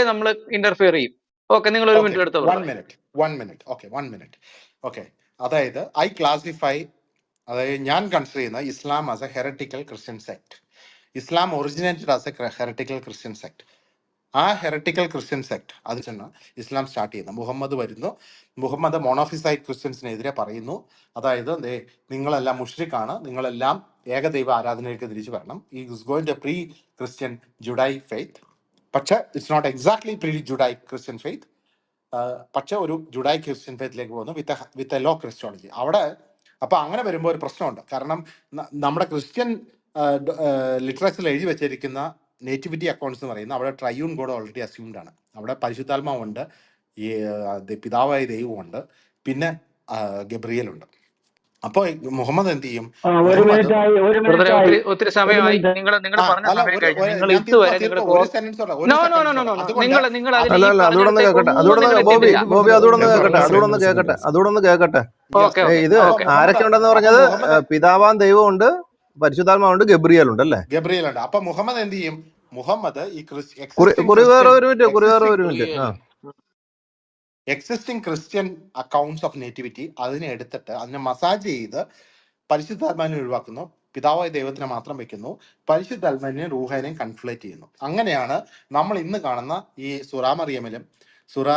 നമ്മൾ ഇന്റർഫിയർ ചെയ്യും. ഓക്കെ, നിങ്ങൾ ഒരു മിനിറ്റ് എടുത്തോ. 1 minute. ഓക്കെ, അതായത് ഐ ക്ലാസിഫൈ, അതായത് ഞാൻ കൺസിഡർ ചെയ്യുന്ന Islam as a heretical Christian sect. Islam originated as a heretical Christian sect. ആ ഹെററ്റിക്കൽ ക്രിസ്ത്യൻ സെക്ട് അതിൽ ചെന്ന് ഇസ്ലാം സ്റ്റാർട്ട് ചെയ്യുന്നു. മുഹമ്മദ് വരുന്നു, മുഹമ്മദ് മോണോഫിസൈറ്റ് ക്രിസ്ത്യൻസിനെതിരെ പറയുന്നു. അതായത് നിങ്ങളെല്ലാം മുഷ്രിഖാണ്, നിങ്ങളെല്ലാം ഏകദൈവ ആരാധനയിലേക്ക് തിരിച്ചു വരണം. ഈ is going to pre Christian Judaic faith. പക്ഷെ it's not exactly pre Judaic Christian faith, പക്ഷെ ഒരു ജുഡൈ ക്രിസ്ത്യൻ ഫെയ്ത്തിലേക്ക് പോകുന്നു വിത്ത് എ ലോ ക്രിസ്റ്റോളജി. അവിടെ അപ്പൊ അങ്ങനെ വരുമ്പോൾ ഒരു പ്രശ്നമുണ്ട്. കാരണം നമ്മുടെ ക്രിസ്ത്യൻ ലിറ്ററേച്ചറിൽ എഴുതി വെച്ചിരിക്കുന്ന നേറ്റിവിറ്റി അക്കൗണ്ട്സ് എന്ന് പറയുന്നത് അവിടെ ട്രയൂൺ ഗോഡ് ഓൾറെഡി അസ്യൂംഡ് ആണ്. അവിടെ പരിശുദ്ധാത്മാവുണ്ട്, ഈ പിതാവായ ദൈവമുണ്ട്, പിന്നെ ഗബ്രിയേലുണ്ട്. അപ്പോൾ മുഹമ്മദ് എന്ത് ചെയ്യും? ഒത്തിരി സമയമായി. നിങ്ങൾ പറഞ്ഞ സമയം കഴിഞ്ഞു. നിങ്ങൾ ഇതുവരെ ഒരു സെന്റൻസ് അതുകൊണ്ടൊന്ന് കേക്കട്ടെ. ഇത് ആരൊക്കെ ഉണ്ടെന്ന് പറഞ്ഞത്? പിതാവാൻ ദൈവമുണ്ട്, പരിശുദ്ധാത്മാവുണ്ട്, ഗബ്രിയേലുണ്ട് അല്ലേ? ഗബ്രിയേലുണ്ട്. അപ്പൊ മുഹമ്മദ് എന്ത് ചെയ്യും? മുഹമ്മദ് ഈ existing Christian accounts of nativity അതിനെ എടുത്തിട്ട് അതിനെ മസാജ് ചെയ്ത് പരിശുദ്ധാത്മാവിനെ ഒഴിവാക്കുന്നു, പിതാവായ ദൈവത്തിനെ മാത്രം വെക്കുന്നു, പരിശുദ്ധാത്മാവിനെയും റൂഹാനെയും കൺഫ്ലേറ്റ് ചെയ്യുന്നു. അങ്ങനെയാണ് നമ്മൾ ഇന്ന് കാണുന്ന ഈ സൂറ മറിയമിലും സൂറ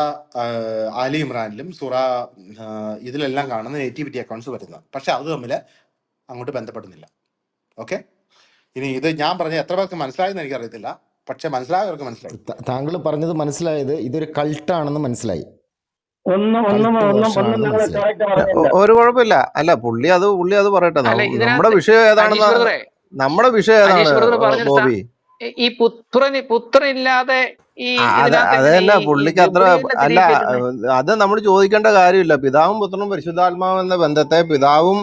ആലി ഇമ്രാനിലും സൂറ ഇതിലെല്ലാം കാണുന്ന നേറ്റിവിറ്റി അക്കൗണ്ട്സ് വരുന്നത്. പക്ഷെ അത് തമ്മിൽ അങ്ങോട്ട് ബന്ധപ്പെടുന്നില്ല. ഓക്കെ, ഇനി ഇത് ഞാൻ പറഞ്ഞ എത്ര പേർക്ക് മനസ്സിലായെന്ന് എനിക്കറിയത്തില്ല, പക്ഷെ മനസ്സിലായവർക്ക് മനസ്സിലായി. താങ്കൾ പറഞ്ഞത് മനസ്സിലായത് ഇതൊരു കൾട്ടാണെന്ന് മനസ്സിലായി. ഒരു കുഴപ്പമില്ല. അല്ല, പുള്ളി അത് പറയട്ടെ. നമ്മുടെ വിഷയം ഏതാണ് ബോബി? ഈ പുത്രനില്ലാതെ അതല്ല പുള്ളിക്ക് അത്ര അല്ല, അത് നമ്മൾ ചോദിക്കേണ്ട കാര്യമില്ല. പിതാവും പുത്രനും പരിശുദ്ധാത്മാവും എന്ന ബന്ധത്തെ പിതാവും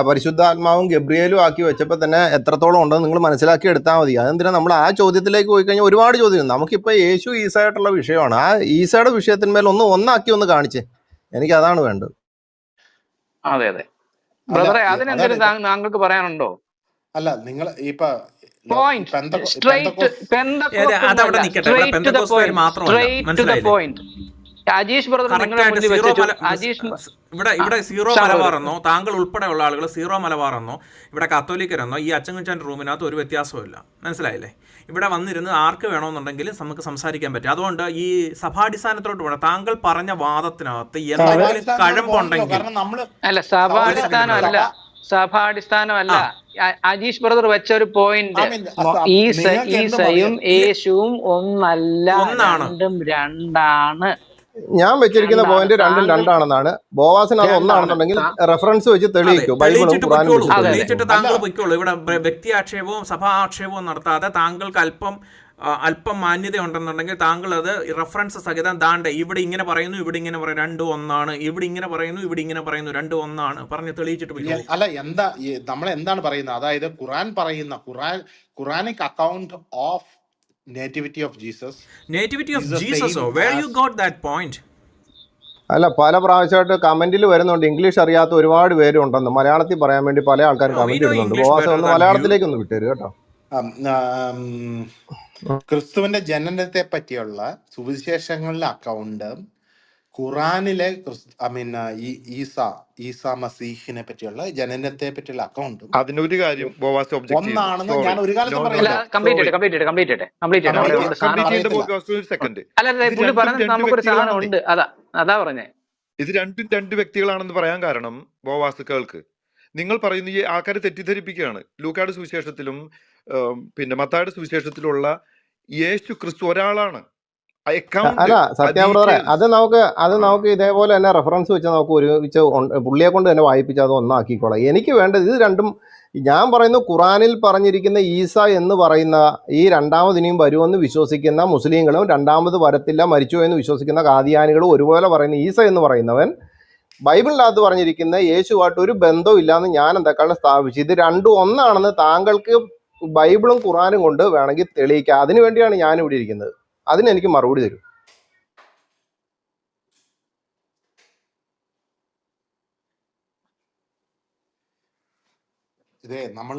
പരിശുദ്ധാത്മാവും ഗബ്രിയേലും ആക്കി വെച്ചപ്പോൾ തന്നെ എത്രത്തോളം ഉണ്ടെന്ന് നിങ്ങൾ മനസ്സിലാക്കി എടുത്താൽ മതി. അതെന്തിനാ നമ്മൾ ആ ചോദ്യത്തിലേക്ക് പോയി കഴിഞ്ഞാൽ ഒരുപാട് ചോദ്യം. നമുക്കിപ്പോൾ യേശു ഈസായിട്ടുള്ള വിഷയമാണ്. ആ ഈസയുടെ വിഷയത്തിന്മേൽ ഒന്നാക്കി കാണിച്ചേ. എനിക്ക് അതാണ് വേണ്ടത്. അതെ ബ്രദറെ, അതിനെന്തെങ്കിലും താങ്കൾക്ക് പറയാനുണ്ടോ? അല്ല, നിങ്ങൾ ഇപ്പൊ അജീഷ് ബ്രദർ ഇവിടെ സീറോ മലബാറെന്നോ താങ്കൾ ഉൾപ്പെടെയുള്ള ആളുകൾ സീറോ മലബാറെന്നോ ഇവിടെ കത്തോലിക്കരെന്നോ ഈ അച്ചൻകുച്ചാൻ റൂമിനകത്ത് ഒരു വ്യത്യാസമില്ല. മനസ്സിലായില്ലേ? ഇവിടെ വന്നിരുന്ന് ആർക്ക് വേണമെന്നുണ്ടെങ്കിൽ നമുക്ക് സംസാരിക്കാൻ പറ്റും. അതുകൊണ്ട് ഈ സഭാടിസ്ഥാനത്തോട്ട് വേണം. താങ്കൾ പറഞ്ഞ വാദത്തിനകത്ത് എന്തെങ്കിലും കഴമ്പുണ്ടെങ്കിൽ അല്ല, സഭാടിസ്ഥാനമല്ല. അജീഷ് ബ്രദർ വെച്ച ഒരു പോയിന്റ്, ഈസയും യേശുവും ഒന്നല്ല, രണ്ടാണ്. ഞാൻ വെച്ചിരിക്കുന്ന പോയിന്റ് രണ്ടാണെന്നാണ്. ബോവാസിന് അത് ഒന്നാണെന്നുണ്ടെങ്കിൽ റെഫറൻസ് വെച്ച് തെളിയിക്കും. തെളിയിച്ചിട്ട് താങ്കൾ പൊയ്ക്കോളൂ. ഇവിടെ വ്യക്തി ആക്ഷേപവും സഭാ ആക്ഷേപവും നടത്താതെ താങ്കൾക്ക് അല്പം മാന്യത ഉണ്ടെന്നുണ്ടെങ്കിൽ താങ്കൾ അത് റെഫറൻസ് സഹിതം ദാണ്ടെ ഇവിടെ ഇങ്ങനെ പറയുന്നു, ഇവിടെ ഇങ്ങനെ പറയുന്നു, രണ്ടും ഒന്നാണ്, ഇവിടെ ഇങ്ങനെ പറയുന്നു, ഇവിടെ ഇങ്ങനെ പറയുന്നു, രണ്ടും ഒന്നാണ് പറഞ്ഞ് തെളിയിച്ചിട്ട് പോയി. അല്ല, നമ്മൾ എന്താണ് പറയുന്നത്? അതായത് ഖുറാൻ പറയുന്ന Quranic account of nativity of Jesus. Where you got that point? അല്ല, പല പ്രാവശ്യമായിട്ട് കമന്റിൽ വരുന്നുണ്ട്. ഇംഗ്ലീഷ് അറിയാത്ത ഒരുപാട് പേരുണ്ടെന്ന്. മലയാളത്തിൽ പറയാൻ വേണ്ടി പല ആൾക്കാരും കമന്റ് ഇടുന്നുണ്ട്. ബോവാസ് ഒന്ന് മലയാളത്തിലേക്കൊന്ന് വിട്ടേര് കേട്ടോ. ക്രിസ്തുവിന്റെ ജനനത്തെ പറ്റിയുള്ള സുവിശേഷങ്ങളിലെ അക്കൗണ്ട്, ഖുറാനിലെ ഈസാ മസീഹിനെ പറ്റിയുള്ള ജനനത്തെ പറ്റിയുള്ള അക്കൗണ്ട് അതിനൊരു കാര്യം ഒന്നാണെന്ന് ഞാൻ ഒരു കാലത്ത് ഇത് രണ്ട് വ്യക്തികളാണെന്ന് പറയാൻ കാരണം ബോവാസുകൾക്ക് നിങ്ങൾ പറയുന്ന ഈ ആൾക്കാരെ തെറ്റിദ്ധരിപ്പിക്കുകയാണ്. ലൂക്കായുടെ സുവിശേഷത്തിലും പിന്നെ മത്തായിയുടെ സുവിശേഷത്തിലുള്ള യേശു ക്രിസ്തു ഒരാളാണ്. അല്ല, സത്യാബ്രദറെ, അത് നമുക്ക് ഇതേപോലെ തന്നെ റെഫറൻസ് വെച്ച് നമുക്ക് ഒരുമിച്ച് പുള്ളിയെ കൊണ്ട് തന്നെ വായിപ്പിച്ച് അത് ഒന്നാക്കിക്കോളാം. എനിക്ക് വേണ്ടത് ഇത് രണ്ടും. ഞാൻ പറയുന്നു, ഖുറാനിൽ പറഞ്ഞിരിക്കുന്ന ഈസ എന്ന് പറയുന്ന ഈ രണ്ടാമതിനെയും വരുമെന്ന് വിശ്വസിക്കുന്ന മുസ്ലിങ്ങളും രണ്ടാമത് വരത്തില്ല, മരിച്ചു എന്ന് വിശ്വസിക്കുന്ന ഖാദിയാനികളും ഒരുപോലെ പറയുന്ന ഈസ എന്ന് പറയുന്നവൻ ബൈബിളിനകത്ത് പറഞ്ഞിരിക്കുന്ന യേശുവായിട്ട് ഒരു ബന്ധവും ഇല്ലാന്ന് ഞാൻ എന്തൊക്കെയാണ് സ്ഥാപിച്ചു. ഇത് രണ്ടും ഒന്നാണെന്ന് താങ്കൾക്ക് ബൈബിളും ഖുറാനും കൊണ്ട് വേണമെങ്കിൽ തെളിയിക്കാം. അതിനു വേണ്ടിയാണ് ഞാൻ ഇവിടെ ഇരിക്കുന്നത്. അതിനെനിക്ക് മറുപടി തരും. ഇതേ നമ്മൾ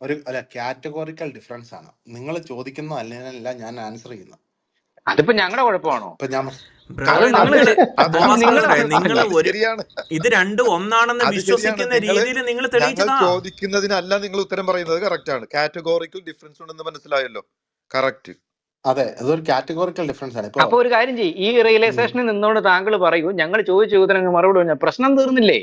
ഒരു കാറ്റഗോറിക്കൽ ഡിഫറൻസ് ആണ്. നിങ്ങൾ ചോദിക്കുന്ന അല്ല ഞാൻ ആൻസർ ചെയ്യുന്നത്. അതിപ്പോ ഞങ്ങളുടെ കുഴപ്പമാണോ? ഇപ്പൊ ഞാൻ ബ്രദറെ അത് നിങ്ങൾ അത് ബോവാസ് നിങ്ങള് ബ്രദറെ നിങ്ങൾ അത് ഒരു ശരിയാണ്, ഇത് രണ്ടും ഒന്നാണെന്ന് അത് ശരിയാണ്. വിശ്വസിക്കുന്ന രീതിയിൽ നിങ്ങൾ ഞങ്ങൾ തെളിയിച്ചതാ. ചോദിക്കുന്നതിനല്ല നിങ്ങൾ ഉത്തരം പറയുന്നത്. കറക്റ്റ് ആണ്. കാറ്റഗോറിക്കൽ ഡിഫറൻസ് ഉണ്ടെന്ന് മനസ്സിലായല്ലോ. കറക്റ്റ്. അതെ, അതൊരു കാറ്റഗോറിക്കൽ ഡിഫറൻസ് ആണ്. ഇപ്പൊ അപ്പൊ ഒരു കാര്യം ചെയ്യും, ഈ റിയലൈസേഷനിൽ നിന്നുകൊണ്ട് താങ്കൾ പറയൂ, ഞങ്ങൾ ചോദിച്ച ചോദ്യത്തിന് മറുപടി പറഞ്ഞ പ്രശ്നം തീർന്നില്ലേ?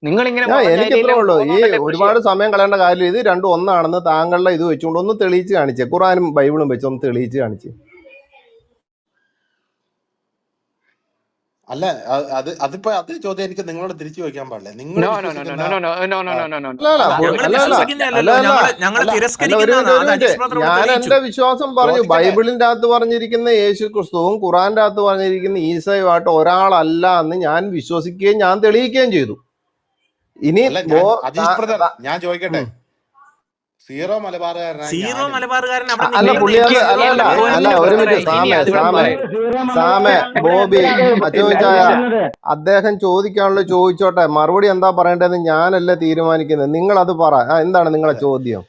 നിങ്ങൾ ഇങ്ങനെ എനിക്ക് ഇത്രേ ഉള്ളൂ, ഈ ഒരുപാട് സമയം കളയേണ്ട കാര്യം, ഇത് രണ്ടും ഒന്നാണെന്ന് താങ്കളുടെ ഇത് വെച്ചുകൊണ്ട് ഒന്ന് തെളിയിച്ച് കാണിച്ചേ, ഖുറാനും ബൈബിളും വെച്ച് ഒന്ന് തെളിയിച്ച് കാണിച്ചേ. അല്ല, അതിപ്പോ അത് ചോദ്യം എനിക്ക് നിങ്ങളോട് തിരിച്ചു ചോദിക്കാൻ പാടില്ല. നിങ്ങൾ വിശ്വസിക്കുന്ന ഞങ്ങൾ അല്ല, തിരസ്കരിക്കുന്നതാണ്. അത് അജീഷ് ബ്രദർ ഇവിടെ ഞാൻ തെളിയിച്ചു. എന്റെ വിശ്വാസം പറഞ്ഞു. ചോദിക്കട്ടെ. ബൈബിളിന്റെ അകത്ത് പറഞ്ഞിരിക്കുന്ന യേശു ക്രിസ്തുവും ഖുറാന്റെ അകത്ത് പറഞ്ഞിരിക്കുന്ന ഈസയുമായിട്ട് ഒരാളല്ല എന്ന് ഞാൻ വിശ്വസിക്കുകയും ഞാൻ തെളിയിക്കുകയും ചെയ്തു. ഇനി അല്ല, അജീഷ് ബ്രദർ, ഞാൻ ചോദിക്കട്ടെ, സീറോ മലബാറുകാരനായ സീറോ ഞാനും മലബാറുകാരൻ അവിടെ അല്ല നിങ്ങൾ പുള്ളി അത് അല്ല ഒരു മിനിറ്റ് സാമേ ബോബി അച്ചോച്ചായ അദ്ദേഹം ചോദിക്കാനുള്ള ചോദിച്ചോട്ടെ, മറുപടി എന്താ പറയേണ്ടതെന്ന് ഞാനല്ല തീരുമാനിക്കുന്നത്. നിങ്ങൾ അത് പറ, എന്താണ് നിങ്ങളെ ചോദ്യം?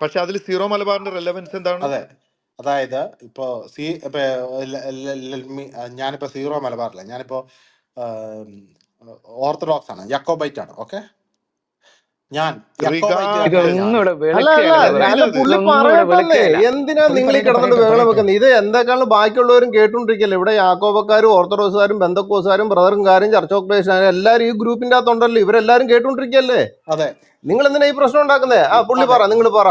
പക്ഷെ അതിൽ സീറോ മലബാറിന്റെ റെലവൻസ് എന്താണ്? അതെ, അതായത് ഇപ്പോ ഞാനിപ്പോ സീറോ മലബാറില്ല, ഞാനിപ്പോ ഓർത്തഡോക്സ് ആണ്, യാക്കോബൈറ്റ് ആണ്. ഓക്കെ, ഞാൻ അല്ല പുള്ളി പറയട്ടെ, എന്തിനാ നിങ്ങൾ ഈ കിടന്നിട്ട് ബഹളം വെക്കുന്നത്? ഇത് എന്തൊക്കെയാണ് ബാക്കിയുള്ളവരും കേട്ടോണ്ടിരിക്കല്ലേ? ഇവിടെ യാക്കോബക്കാരും ഓർത്തഡോക്സുകാരും ബന്ധക്കോസുകാരും ബ്രദറുകാരും ചർച്ച് ഓഫ് ക്രൈസ്റ്റുകാരും എല്ലാരും ഈ ഗ്രൂപ്പിന്റെ അകത്തുണ്ടല്ലോ, ഇവരെല്ലാരും കേട്ടോണ്ടിരിക്കല്ലേ? അതെ, നിങ്ങൾ എന്തിനാ ഈ പ്രശ്നം ഉണ്ടാക്കുന്നേ? പുള്ളി പറ, നിങ്ങൾ പറ.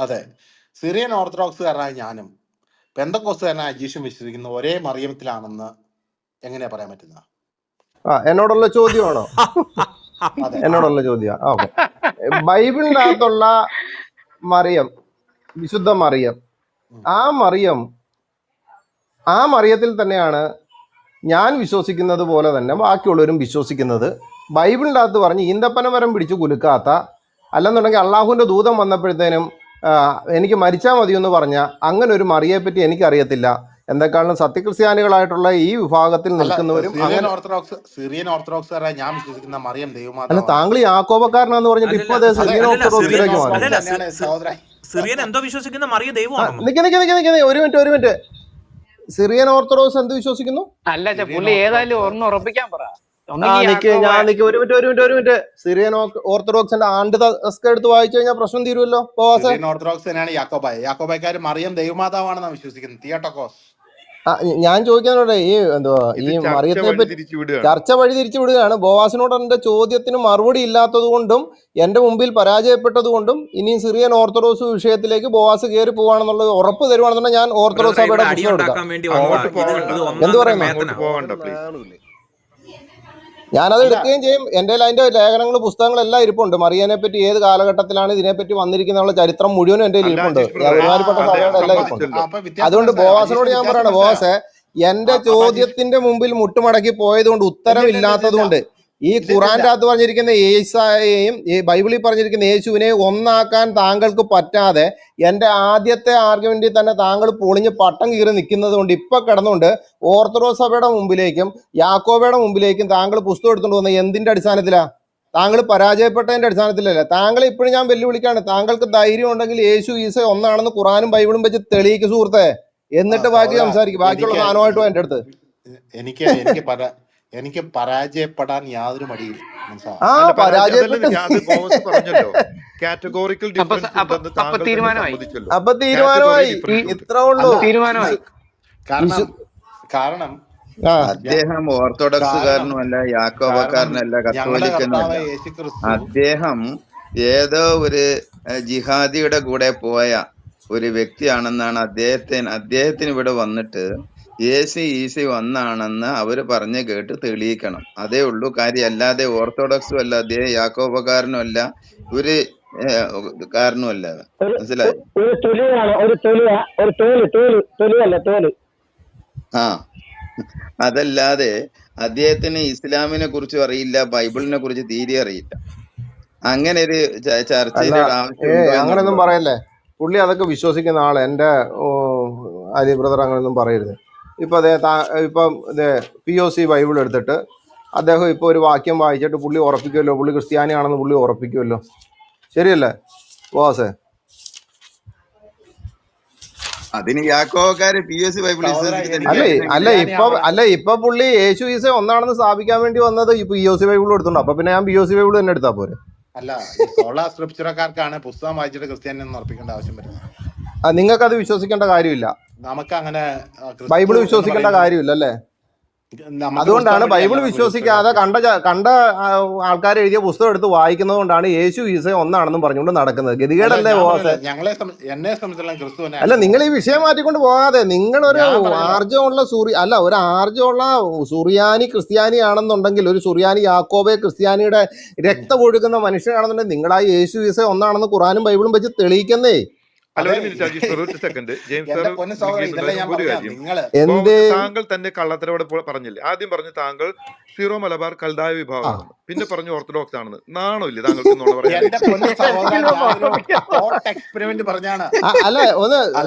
അതെ, സിറിയൻ ഓർത്തഡോക്സുകാരനായ ഞാനും പെന്തക്കോസ്തുകാരനായ അജീഷും വിശ്വസിക്കുന്ന ഒരേ മറിയത്തിലാണെന്ന് എങ്ങനെയാ പറയാൻ പറ്റുന്നത്? എന്നോടുള്ള ചോദ്യമാണോ? എന്നോടുള്ള ചോദ്യം. ഓക്കെ, ബൈബിളിന്റെ അകത്തുള്ള മറിയം, വിശുദ്ധ മറിയം, ആ മറിയത്തിൽ തന്നെയാണ് ഞാൻ വിശ്വസിക്കുന്നത് പോലെ തന്നെ ബാക്കിയുള്ളവരും വിശ്വസിക്കുന്നത്. ബൈബിളിൻ്റെ അകത്ത് പറഞ്ഞ് ഈന്തപ്പന മരം പിടിച്ച് കുലുക്കാത്ത, അല്ലെന്നുണ്ടെങ്കിൽ അള്ളാഹുവിൻ്റെ ദൂതം വന്നപ്പോഴത്തേനും എനിക്ക് മരിച്ചാൽ മതിയെന്ന് പറഞ്ഞ അങ്ങനെ ഒരു മറിയെപ്പറ്റി എനിക്കറിയത്തില്ല. എന്തെക്കാളും സത്യക്രിസ്ത്യാനികളായിട്ടുള്ള ഈ വിഭാഗത്തിൽ നിൽക്കുന്നവരും സിറിയൻ ഓർത്തഡോക്സുകാരായ ഞാൻ വിശ്വസിക്കുന്ന മറിയം ദൈവമാതാവാണ്. അല്ല, താങ്കൾ യാക്കോബക്കാരനാന്ന് പറഞ്ഞിട്ട് ഇപ്പൊ സിറിയൻ ഓർത്തഡോക്സിലേക്ക് മാറി. സിറിയൻ എന്തോ വിശ്വസിക്കുന്ന മറിയ ദൈവമാണോ? ഒരു മിനിറ്റ്, സിറിയൻ ഓർത്തഡോക്സ് എന്ത് വിശ്വസിക്കുന്നു? അല്ല, പുള്ളി ഏതായാലും ഒന്ന് ഉറപ്പിക്കാൻ പറ. ഒരു മിനിറ്റ്, സിറിയൻ ഓർത്തഡോക്സിന്റെ ആണ്ട് തസ്ക എടുത്ത് വായിച്ചു കഴിഞ്ഞാൽ പ്രശ്നം തീരുമല്ലോ. സിറിയൻ ഓർത്തഡോക്സ് തന്നെയാണ് യാക്കോബായക്കാർ മറിയം ദൈവമാതാവാണെന്നാണ് വിശ്വസിക്കുന്നത്, തിയോട്ടോക്കോസ്. ഞാൻ ചോദിക്കാനോടെ ഈ മറിയത്തെ പറ്റി ചർച്ച വഴി തിരിച്ചു വിടുകയാണ്. ബോവാസിനോട് എന്റെ ചോദ്യത്തിന് മറുപടി ഇല്ലാത്തത് കൊണ്ടും എന്റെ മുമ്പിൽ പരാജയപ്പെട്ടത് കൊണ്ടും ഇനി സിറിയൻ ഓർത്തഡോക്സ് വിഷയത്തിലേക്ക് ബോവാസ് കയറി പോവാണെന്നുള്ളത് ഉറപ്പ് തരുവാണെന്നുണ്ടെങ്കിൽ ഞാൻ ഓർത്തഡോക്സ് സഭയുടെ പ്രശ്നം എടുക്കാം. എന്ത് പറയുന്നു? ഞാനത് എടുക്കുകയും ചെയ്യും. എൻ്റെ അതിന്റെ ലേഖനങ്ങൾ പുസ്തകങ്ങളെല്ലാം ഇരിപ്പുണ്ട്. മറിയനെ പറ്റി ഏത് കാലഘട്ടത്തിലാണ് ഇതിനെപ്പറ്റി വന്നിരിക്കുന്ന ചരിത്രം മുഴുവനും എൻ്റെ ഇരിപ്പുണ്ട്. ബഹുമാനപ്പെട്ട സഭയുടെ എല്ലാം ഇരിപ്പുണ്ട്. അതുകൊണ്ട് ബോവാസിനോട് ഞാൻ പറയണ, ബോവാസെ എന്റെ ചോദ്യത്തിന്റെ മുമ്പിൽ മുട്ടുമടക്കി പോയതുകൊണ്ട് ഉത്തരവില്ലാത്തത് കൊണ്ട് ഈ ഖുറാന്റെ അകത്ത് പറഞ്ഞിരിക്കുന്ന ഈസായെയും ഈ ബൈബിളിൽ പറഞ്ഞിരിക്കുന്ന യേശുവിനെ ഒന്നാക്കാൻ താങ്കൾക്ക് പറ്റാതെ എൻ്റെ ആദ്യത്തെ ആർഗ്യുമെന്റിൽ തന്നെ താങ്കൾ പൊളിഞ്ഞ് പട്ടം കീറി നിൽക്കുന്നത് കൊണ്ട് ഇപ്പൊ കിടന്നുകൊണ്ട് ഓർത്തഡോക്സ് സഭയുടെ മുമ്പിലേക്കും യാക്കോബയുടെ മുമ്പിലേക്കും താങ്കൾ പുസ്തകം എടുത്തുകൊണ്ട് വന്ന എന്തിന്റെ അടിസ്ഥാനത്തിലാ? താങ്കൾ പരാജയപ്പെട്ടതിന്റെ അടിസ്ഥാനത്തിലല്ലേ? താങ്കളെ ഇപ്പോഴും ഞാൻ വെല്ലുവിളിക്കാണ്. താങ്കൾക്ക് ധൈര്യം ഉണ്ടെങ്കിൽ യേശു ഈസ ഒന്നാണെന്ന് ഖുറാനും ബൈബിളും വെച്ച് തെളിയിക്ക് സുഹൃത്തെ, എന്നിട്ട് ബാക്കി സംസാരിക്കും. ബാക്കിയുള്ള സാധനമായിട്ടും എൻ്റെ അടുത്ത് എനിക്ക് പരാജയപ്പെടാൻ യാതൊരു മടിയില്ല. അപ്പൊ തീരുമാനമായി, ഇത്ര ഉള്ളൂ. കാരണം അദ്ദേഹം ഓർത്തഡോക്സുകാരനുമല്ല, യാക്കോബക്കാരനല്ല, കത്തോലിക്കനുമല്ല. അദ്ദേഹം ഏതോ ഒരു ജിഹാദിയുടെ കൂടെ പോയ ഒരു വ്യക്തിയാണെന്നാണ് അദ്ദേഹത്തിന് ഇവിടെ വന്നിട്ട് ഈസി ഒന്നാണെന്ന് അവര് പറഞ്ഞു കേട്ട് തെളിയിക്കണം. അതേ ഉള്ളൂ കാര്യം. അല്ലാതെ ഓർത്തഡോക്സും അല്ല, അദ്ദേഹം യാക്കോബക്കാരനും അല്ല, ഒരു കാരനും അല്ല. മനസ്സിലായി? അതല്ലാതെ അദ്ദേഹത്തിന് ഇസ്ലാമിനെ കുറിച്ചും അറിയില്ല, ബൈബിളിനെ കുറിച്ച് തീരെ അറിയില്ല. അങ്ങനെ ഒരു ചർച്ചയുടെ ആവശ്യം അങ്ങനെയൊന്നും പറയല്ലേ. പുള്ളി അതൊക്കെ വിശ്വസിക്കുന്ന ആള്. എൻ്റെ അലി ബ്രദർ അങ്ങനെയൊന്നും പറയരുത്. ഇപ്പം POC ബൈബിൾ എടുത്തിട്ട് അദ്ദേഹം ഇപ്പോൾ ഒരു വാക്യം വായിച്ചിട്ട് പുള്ളി ഉറപ്പിക്കുമല്ലോ, പുള്ളി ക്രിസ്ത്യാനിയാണെന്ന് പുള്ളി ഉറപ്പിക്കുമല്ലോ. ശരിയല്ലേ ബോസേ? അതിന് യാക്കോക്കാര് POC ബൈബിൾ സഹോദര വിശ്വസിക്കുന്ന എനിക്ക് എനിക്കറിയില്ലെങ്കിൽ പുള്ളി യേശു ഈസ ഒന്നാണെന്ന് സ്ഥാപിക്കാൻ വേണ്ടി വന്നത് ഇപ്പൊ POC ബൈബിൾ എടുത്തുണ്ട്. അപ്പൊ പിന്നെ ഞാൻ POC ബൈബിൾ തന്നെ എടുത്താ പോരെ? അല്ല, ഈ സോളാ സ്ക്രിപ്ചറക്കാർക്കാണ് പുസ്തകം വായിച്ചിട്ട് ക്രിസ്ത്യാനി ഉറപ്പിക്കേണ്ട ആവശ്യം വരുന്നത്. നിങ്ങൾക്ക് അത് വിശ്വസിക്കേണ്ട കാര്യമില്ല. നമുക്ക് അങ്ങനെ ബൈബിൾ വിശ്വസിക്കേണ്ട കാര്യമില്ല അല്ലേ? അതുകൊണ്ടാണ് ബൈബിൾ വിശ്വസിക്കാതെ കണ്ട ആൾക്കാർ എഴുതിയ പുസ്തകം എടുത്ത് വായിക്കുന്നത് കൊണ്ടാണ് യേശു ഈസ ഒന്നാണെന്നും പറഞ്ഞുകൊണ്ട് നടക്കുന്നത്. ഗതികേടല്ലേ ബോസേ? എന്നെ സംബന്ധിച്ചുള്ള ക്രിസ്തു അല്ല, നിങ്ങൾ ഈ വിഷയം മാറ്റിക്കൊണ്ട് പോകാതെ നിങ്ങളൊരു ആർജമുള്ള ഒരു ആർജമുള്ള സുറിയാനി ക്രിസ്ത്യാനി ആണെന്നുണ്ടെങ്കിൽ, ഒരു സുറിയാനി യാക്കോബെ ക്രിസ്ത്യാനിയുടെ രക്തം ഒഴുകുന്ന മനുഷ്യനാണെന്നുണ്ടെങ്കിൽ നിങ്ങൾ ആ യേശു ഈസ ഒന്നാണെന്ന് ഖുറാനും ബൈബിളും വെച്ച് തെളിയിക്കുന്നേ. അല്ല, ഒരു മിനിറ്റ് അജീഷ് സാർ, ഒരു സെക്കൻഡ്. ജെയിംസ് സാർ ഒരു കാര്യം, താങ്കൾ തന്നെ കള്ളത്തരവിടെ പറഞ്ഞില്ലേ? ആദ്യം പറഞ്ഞു താങ്കൾ സീറോ മലബാർ കൽദായ വിഭാഗമാണ്, പിന്നെ പറഞ്ഞു ഓർത്തഡോക്സ് ആണെന്ന്. നാണമില്ലേ താങ്കൾക്ക്? അല്ല, ഒന്ന്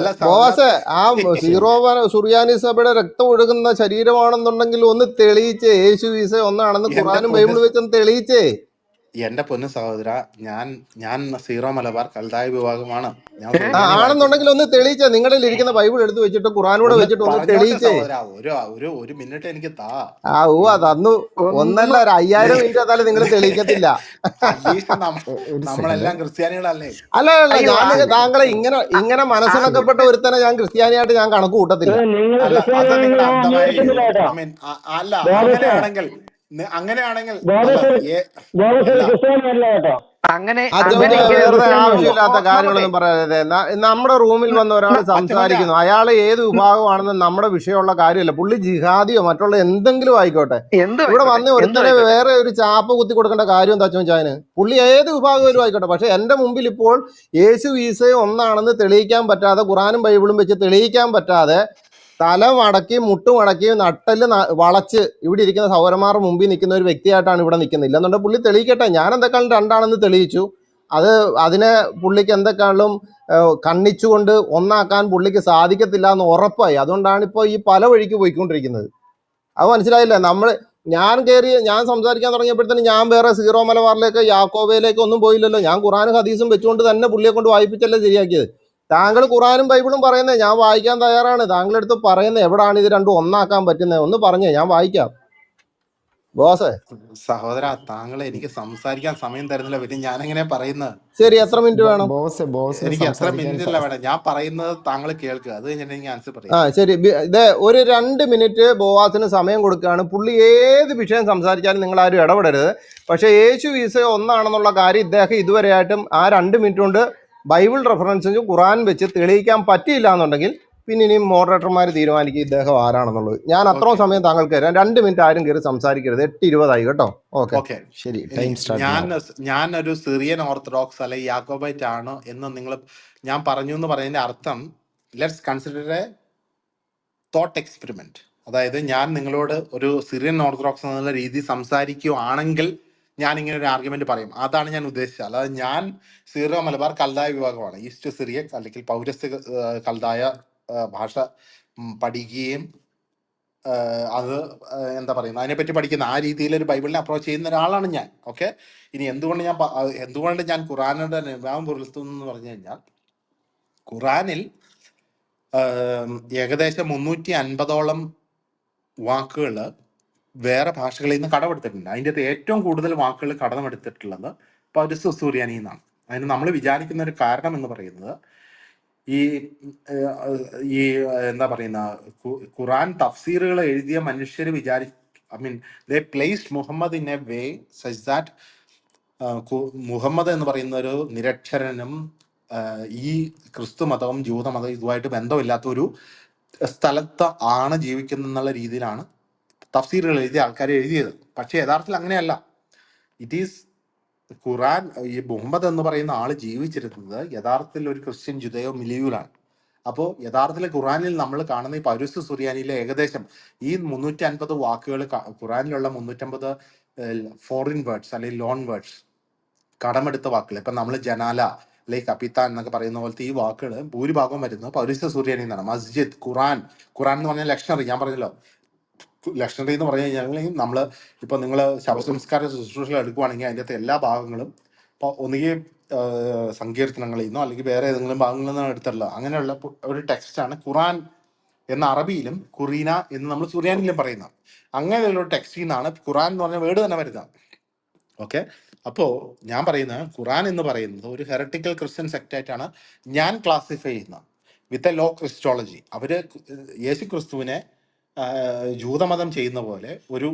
ബോസേ, ആ സീറോ സുറിയാനി സഭയുടെ രക്തം ഒഴുകുന്ന ശരീരമാണെന്നുണ്ടെങ്കിൽ ഒന്ന് തെളിയിച്ചേ. യേശു ഈസ ഒന്നാണെന്ന് ഖുറാനും ബൈബിളും വെച്ചൊന്ന് തെളിയിച്ചേ. എന്റെ പൊന്നു സഹോദര, ഞാൻ സീറോ മലബാർ കൽദായ വിഭാഗമാണ്. ആണെന്നുണ്ടെങ്കിൽ ഒന്ന് തെളിയിച്ചേ. നിങ്ങളിൽ ഇരിക്കുന്ന ബൈബിൾ എടുത്ത് വെച്ചിട്ട് ഖുറാനൂടെ വെച്ചിട്ട് ഒന്ന് തെളിയിച്ചേ. ഒരു മിനിറ്റ് എനിക്ക് താ. തന്നു. ഒന്നല്ല, ഒരു 5000 മിനിറ്റ് തന്നാലും നിങ്ങൾ തെളിയിക്കത്തില്ല. നമ്മളെല്ലാം ക്രിസ്ത്യാനികളല്ലേ? അല്ല, ഞാൻ താങ്കളെ ഇങ്ങനെ മനസ്സിലാക്കപ്പെട്ട ഒരുത്തനെ ഞാൻ ക്രിസ്ത്യാനിയായിട്ട് ഞാൻ കണക്ക് കൂട്ടത്തില്ല. അങ്ങനെയാണെങ്കിൽ വെറുതെ ആവശ്യമില്ലാത്ത കാര്യങ്ങളൊന്നും പറയാതെ നമ്മുടെ റൂമിൽ വന്ന ഒരാൾ സംസാരിക്കുന്നു, അയാൾ ഏത് വിഭാഗമാണെന്ന് നമ്മുടെ വിഷയമുള്ള കാര്യമല്ല. പുള്ളി ജിഹാദിയോ മറ്റുള്ള എന്തെങ്കിലും ആയിക്കോട്ടെ, ഇവിടെ വന്ന് ഒരുത്തനെ വേറെ ഒരു ചാപ്പ് കുത്തി കൊടുക്കേണ്ട കാര്യം എന്താ വെച്ചാൽ പുള്ളി ഏത് വിഭാഗവും ആയിക്കോട്ടെ. പക്ഷെ എന്റെ മുമ്പിൽ ഇപ്പോൾ യേശു ഈസയും ഒന്നാണെന്ന് തെളിയിക്കാൻ പറ്റാതെ, ഖുറാനും ബൈബിളും വെച്ച് തെളിയിക്കാൻ പറ്റാതെ, തല മടക്കി മുട്ടുമടക്കി നട്ടല് വളച്ച് ഇവിടെ ഇരിക്കുന്ന സൗരന്മാരുടെ മുമ്പിൽ നിൽക്കുന്ന ഒരു വ്യക്തിയായിട്ടാണ് ഇവിടെ നിൽക്കുന്നത്. ഇല്ലെന്നുണ്ടെങ്കിൽ പുള്ളി തെളിയിക്കട്ടെ. ഞാൻ എന്തൊക്കെയാലും രണ്ടാണെന്ന് തെളിയിച്ചു. അതിനെ പുള്ളിക്ക് എന്തൊക്കെയാണെങ്കിലും കണ്ണിച്ചുകൊണ്ട് ഒന്നാക്കാൻ പുള്ളിക്ക് സാധിക്കത്തില്ല എന്ന് ഉറപ്പായി. അതുകൊണ്ടാണ് ഇപ്പോൾ ഈ പല വഴിക്ക് പോയിക്കൊണ്ടിരിക്കുന്നത്. അത് മനസ്സിലായില്ലേ? ഞാൻ സംസാരിക്കാൻ തുടങ്ങിയപ്പോഴത്തേനും ഞാൻ വേറെ സീറോ മലബാറിലേക്ക് യാക്കോബയിലേക്ക് ഒന്നും പോയില്ലല്ലോ. ഞാൻ ഖുറാനും ഹദീസും വെച്ചുകൊണ്ട് തന്നെ പുള്ളിയെ കൊണ്ട് വായിപ്പിച്ചല്ലേ ശരിയാക്കിയത്. താങ്കൾ ഖുറാനും ബൈബിളും പറയുന്നത് ഞാൻ വായിക്കാൻ തയ്യാറാണ്. താങ്കളെടുത്ത് പറയുന്നത് എവിടാണ് ഇത് രണ്ടും ഒന്നാക്കാൻ പറ്റുന്നത് ഒന്ന് പറഞ്ഞേ, ഞാൻ വായിക്കാം. ബോസേ, സഹോദര, താങ്കൾ എനിക്ക് സംസാരിക്കാൻ സമയം തരുന്നില്ല. പിന്നെ ഞാൻ എങ്ങനെ പറയുന്നത്? ശരി, എത്ര മിനിറ്റ് വേണം? എനിക്ക് എത്ര മിനിറ്റല്ല വേണം, ഞാൻ പറയുന്നത് താങ്കൾ കേൾക്കുക. അത് കഴിഞ്ഞിട്ട് ആൻസർ പറയാം. ശരി, ഒരു 2 മിനിറ്റ് ബോവാസിന് സമയം കൊടുക്കുകയാണ്. പുള്ളി ഏത് വിഷയം സംസാരിച്ചാലും നിങ്ങൾ ആരും ഇടപെടരുത്. പക്ഷേ യേശു ഈസ ഒന്നാണെന്നുള്ള കാര്യം ഇദ്ദേഹം ഇതുവരെയായിട്ടും ആ 2 മിനിറ്റ് കൊണ്ട് ബൈബിൾ റെഫറൻസും ഖുറാൻ വെച്ച് തെളിയിക്കാൻ പറ്റിയില്ല എന്നുണ്ടെങ്കിൽ പിന്നെ ഇനിയും മോഡറേറ്റർമാർ തീരുമാനിക്കും ഇദ്ദേഹം ആരാണെന്നുള്ളത്. ഞാൻ അത്രയും സമയം താങ്കൾക്ക് തരാം. 2 മിനിറ്റ് ആരും കയറി സംസാരിക്കരുത്. 8:20 കേട്ടോ? ഓക്കെ, ശരി. ഞാനൊരു സിറിയൻ ഓർത്തഡോക്സ് അല്ലെ യാക്കോബൈറ്റ് ആണ് എന്ന് ഞാൻ പറഞ്ഞു എന്ന് പറയുന്നതിന്റെ അർത്ഥം, let's consider A thought experiment. അതായത് ഞാൻ നിങ്ങളോട് ഒരു സിറിയൻ ഓർത്തഡോക്സ് എന്നുള്ള രീതി സംസാരിക്കുകയാണെങ്കിൽ ഞാൻ ഇങ്ങനെ ഒരു ആർഗ്യുമെന്റ് പറയും. അതാണ് ഞാൻ ഉദ്ദേശിച്ചത്. അല്ലാതെ ഞാൻ സീറോ മലബാർ കൽദായ വിഭാഗമാണ്, ഈസ്റ്റ് സിറിയ അല്ലെങ്കിൽ പൗരസ്ത്യ കൽദായ ഭാഷ പഠിക്കുകയും അത് എന്താ പറയുന്നത് അതിനെപ്പറ്റി പഠിക്കുന്ന ആ രീതിയിൽ ഒരു ബൈബിളിനെ അപ്രോച്ച് ചെയ്യുന്ന ഒരാളാണ് ഞാൻ. ഓക്കെ, ഇനി എന്തുകൊണ്ട് ഞാൻ ഖുറാനോട് നിഭാവം പുലർത്തുന്നു എന്ന് പറഞ്ഞു കഴിഞ്ഞാൽ, ഖുറാനിൽ ഏകദേശം 350ഓളം വാക്കുകൾ വേറെ ഭാഷകളിൽ നിന്ന് കടമെടുത്തിട്ടുണ്ട്. അതിൻ്റെ അകത്ത് ഏറ്റവും കൂടുതൽ വാക്കുകൾ കടമെടുത്തിട്ടുള്ളത് പൗരസ്ത്യ സുറിയാനിയിൽ നിന്നാണ്. അതിന് നമ്മൾ വിചാരിക്കുന്ന ഒരു കാരണം എന്ന് പറയുന്നത്, ഈ എന്താ പറയുന്ന ഖുറാൻ തഫ്സീറുകൾ എഴുതിയ മനുഷ്യർ they placed Muhammad in a way such that Muhammad എന്ന് പറയുന്ന ഒരു നിരക്ഷരനും ഈ ക്രിസ്തു മതവും ജൂതമതവും ഇതുമായിട്ട് ബന്ധമില്ലാത്ത ഒരു സ്ഥലത്ത് ആണ് ജീവിക്കുന്നുള്ള രീതിയിലാണ് തഫ്സീറുകൾ എഴുതിയ ആൾക്കാർ എഴുതിയത്. പക്ഷെ യഥാർത്ഥത്തിൽ അങ്ങനെയല്ല. ഇറ്റ് ഈസ് ഖുറാൻ, ഈ മുഹമ്മദ് എന്ന് പറയുന്ന ആള് ജീവിച്ചിരുന്നത് യഥാർത്ഥത്തിൽ ഒരു ക്രിസ്ത്യൻ ജുദയോ മിലിയൂലാണ്. അപ്പോൾ യഥാർത്ഥത്തിൽ ഖുറാനിൽ നമ്മൾ കാണുന്ന ഈ പൗരസ്ത്യ സുറിയാനിയിലെ ഏകദേശം ഈ 350 വാക്കുകൾ, ഖുറാനിലുള്ള 350 ഫോറിൻ വേർഡ്സ് അല്ലെങ്കിൽ ലോൺ വേർഡ്സ്, കടമെടുത്ത വാക്കുകൾ, ഇപ്പം നമ്മൾ ജനാല അല്ലെങ്കിൽ കപ്പിത്താൻ എന്നൊക്കെ പറയുന്ന പോലത്തെ ഈ വാക്കുകൾ ഭൂരിഭാഗം വരുന്നത് പൗരസ്ത്യ സുറിയാനിൽ നിന്നാണ്. മസ്ജിദ്, ഖുറാൻ എന്ന് പറഞ്ഞ ലക്ഷണറി, ഞാൻ പറഞ്ഞല്ലോ ലക്ഷണറി എന്ന് പറഞ്ഞു കഴിഞ്ഞാൽ നമ്മൾ ഇപ്പൊ നിങ്ങൾ ശവസംസ്കാര ശുശ്രൂഷകൾ എടുക്കുവാണെങ്കിൽ അതിൻ്റെ അകത്ത് എല്ലാ ഭാഗങ്ങളും ഒന്നുകിൽ സങ്കീർത്തനങ്ങളിൽ നിന്നോ അല്ലെങ്കിൽ വേറെ ഏതെങ്കിലും ഭാഗങ്ങളിൽ നിന്നോ എടുത്തുള്ള അങ്ങനെയുള്ള ഒരു ടെക്സ്റ്റാണ് ഖുറാൻ എന്ന അറബിയിലും ഖുറീന എന്ന് നമ്മൾ സുറിയാനിലും പറയുന്നത്. അങ്ങനെയുള്ള ഒരു ടെക്സ്റ്റിൽ നിന്നാണ് ഖുറാൻ എന്ന് പറഞ്ഞ വേർഡ് തന്നെ വരുന്നത്. ഓക്കെ, അപ്പോൾ ഞാൻ പറയുന്നത് ഖുറാൻ എന്ന് പറയുന്നത് ഒരു ഹെററ്റിക്കൽ ക്രിസ്ത്യൻ സെക്റ്റായിട്ടാണ് ഞാൻ ക്ലാസിഫൈ ചെയ്യുന്നത് വിത്ത് എ ലോ ക്രിസ്റ്റോളജി. അവർ യേശു ക്രിസ്തുവിനെ ജൂതമതം ചെയ്യുന്ന പോലെ ഒരു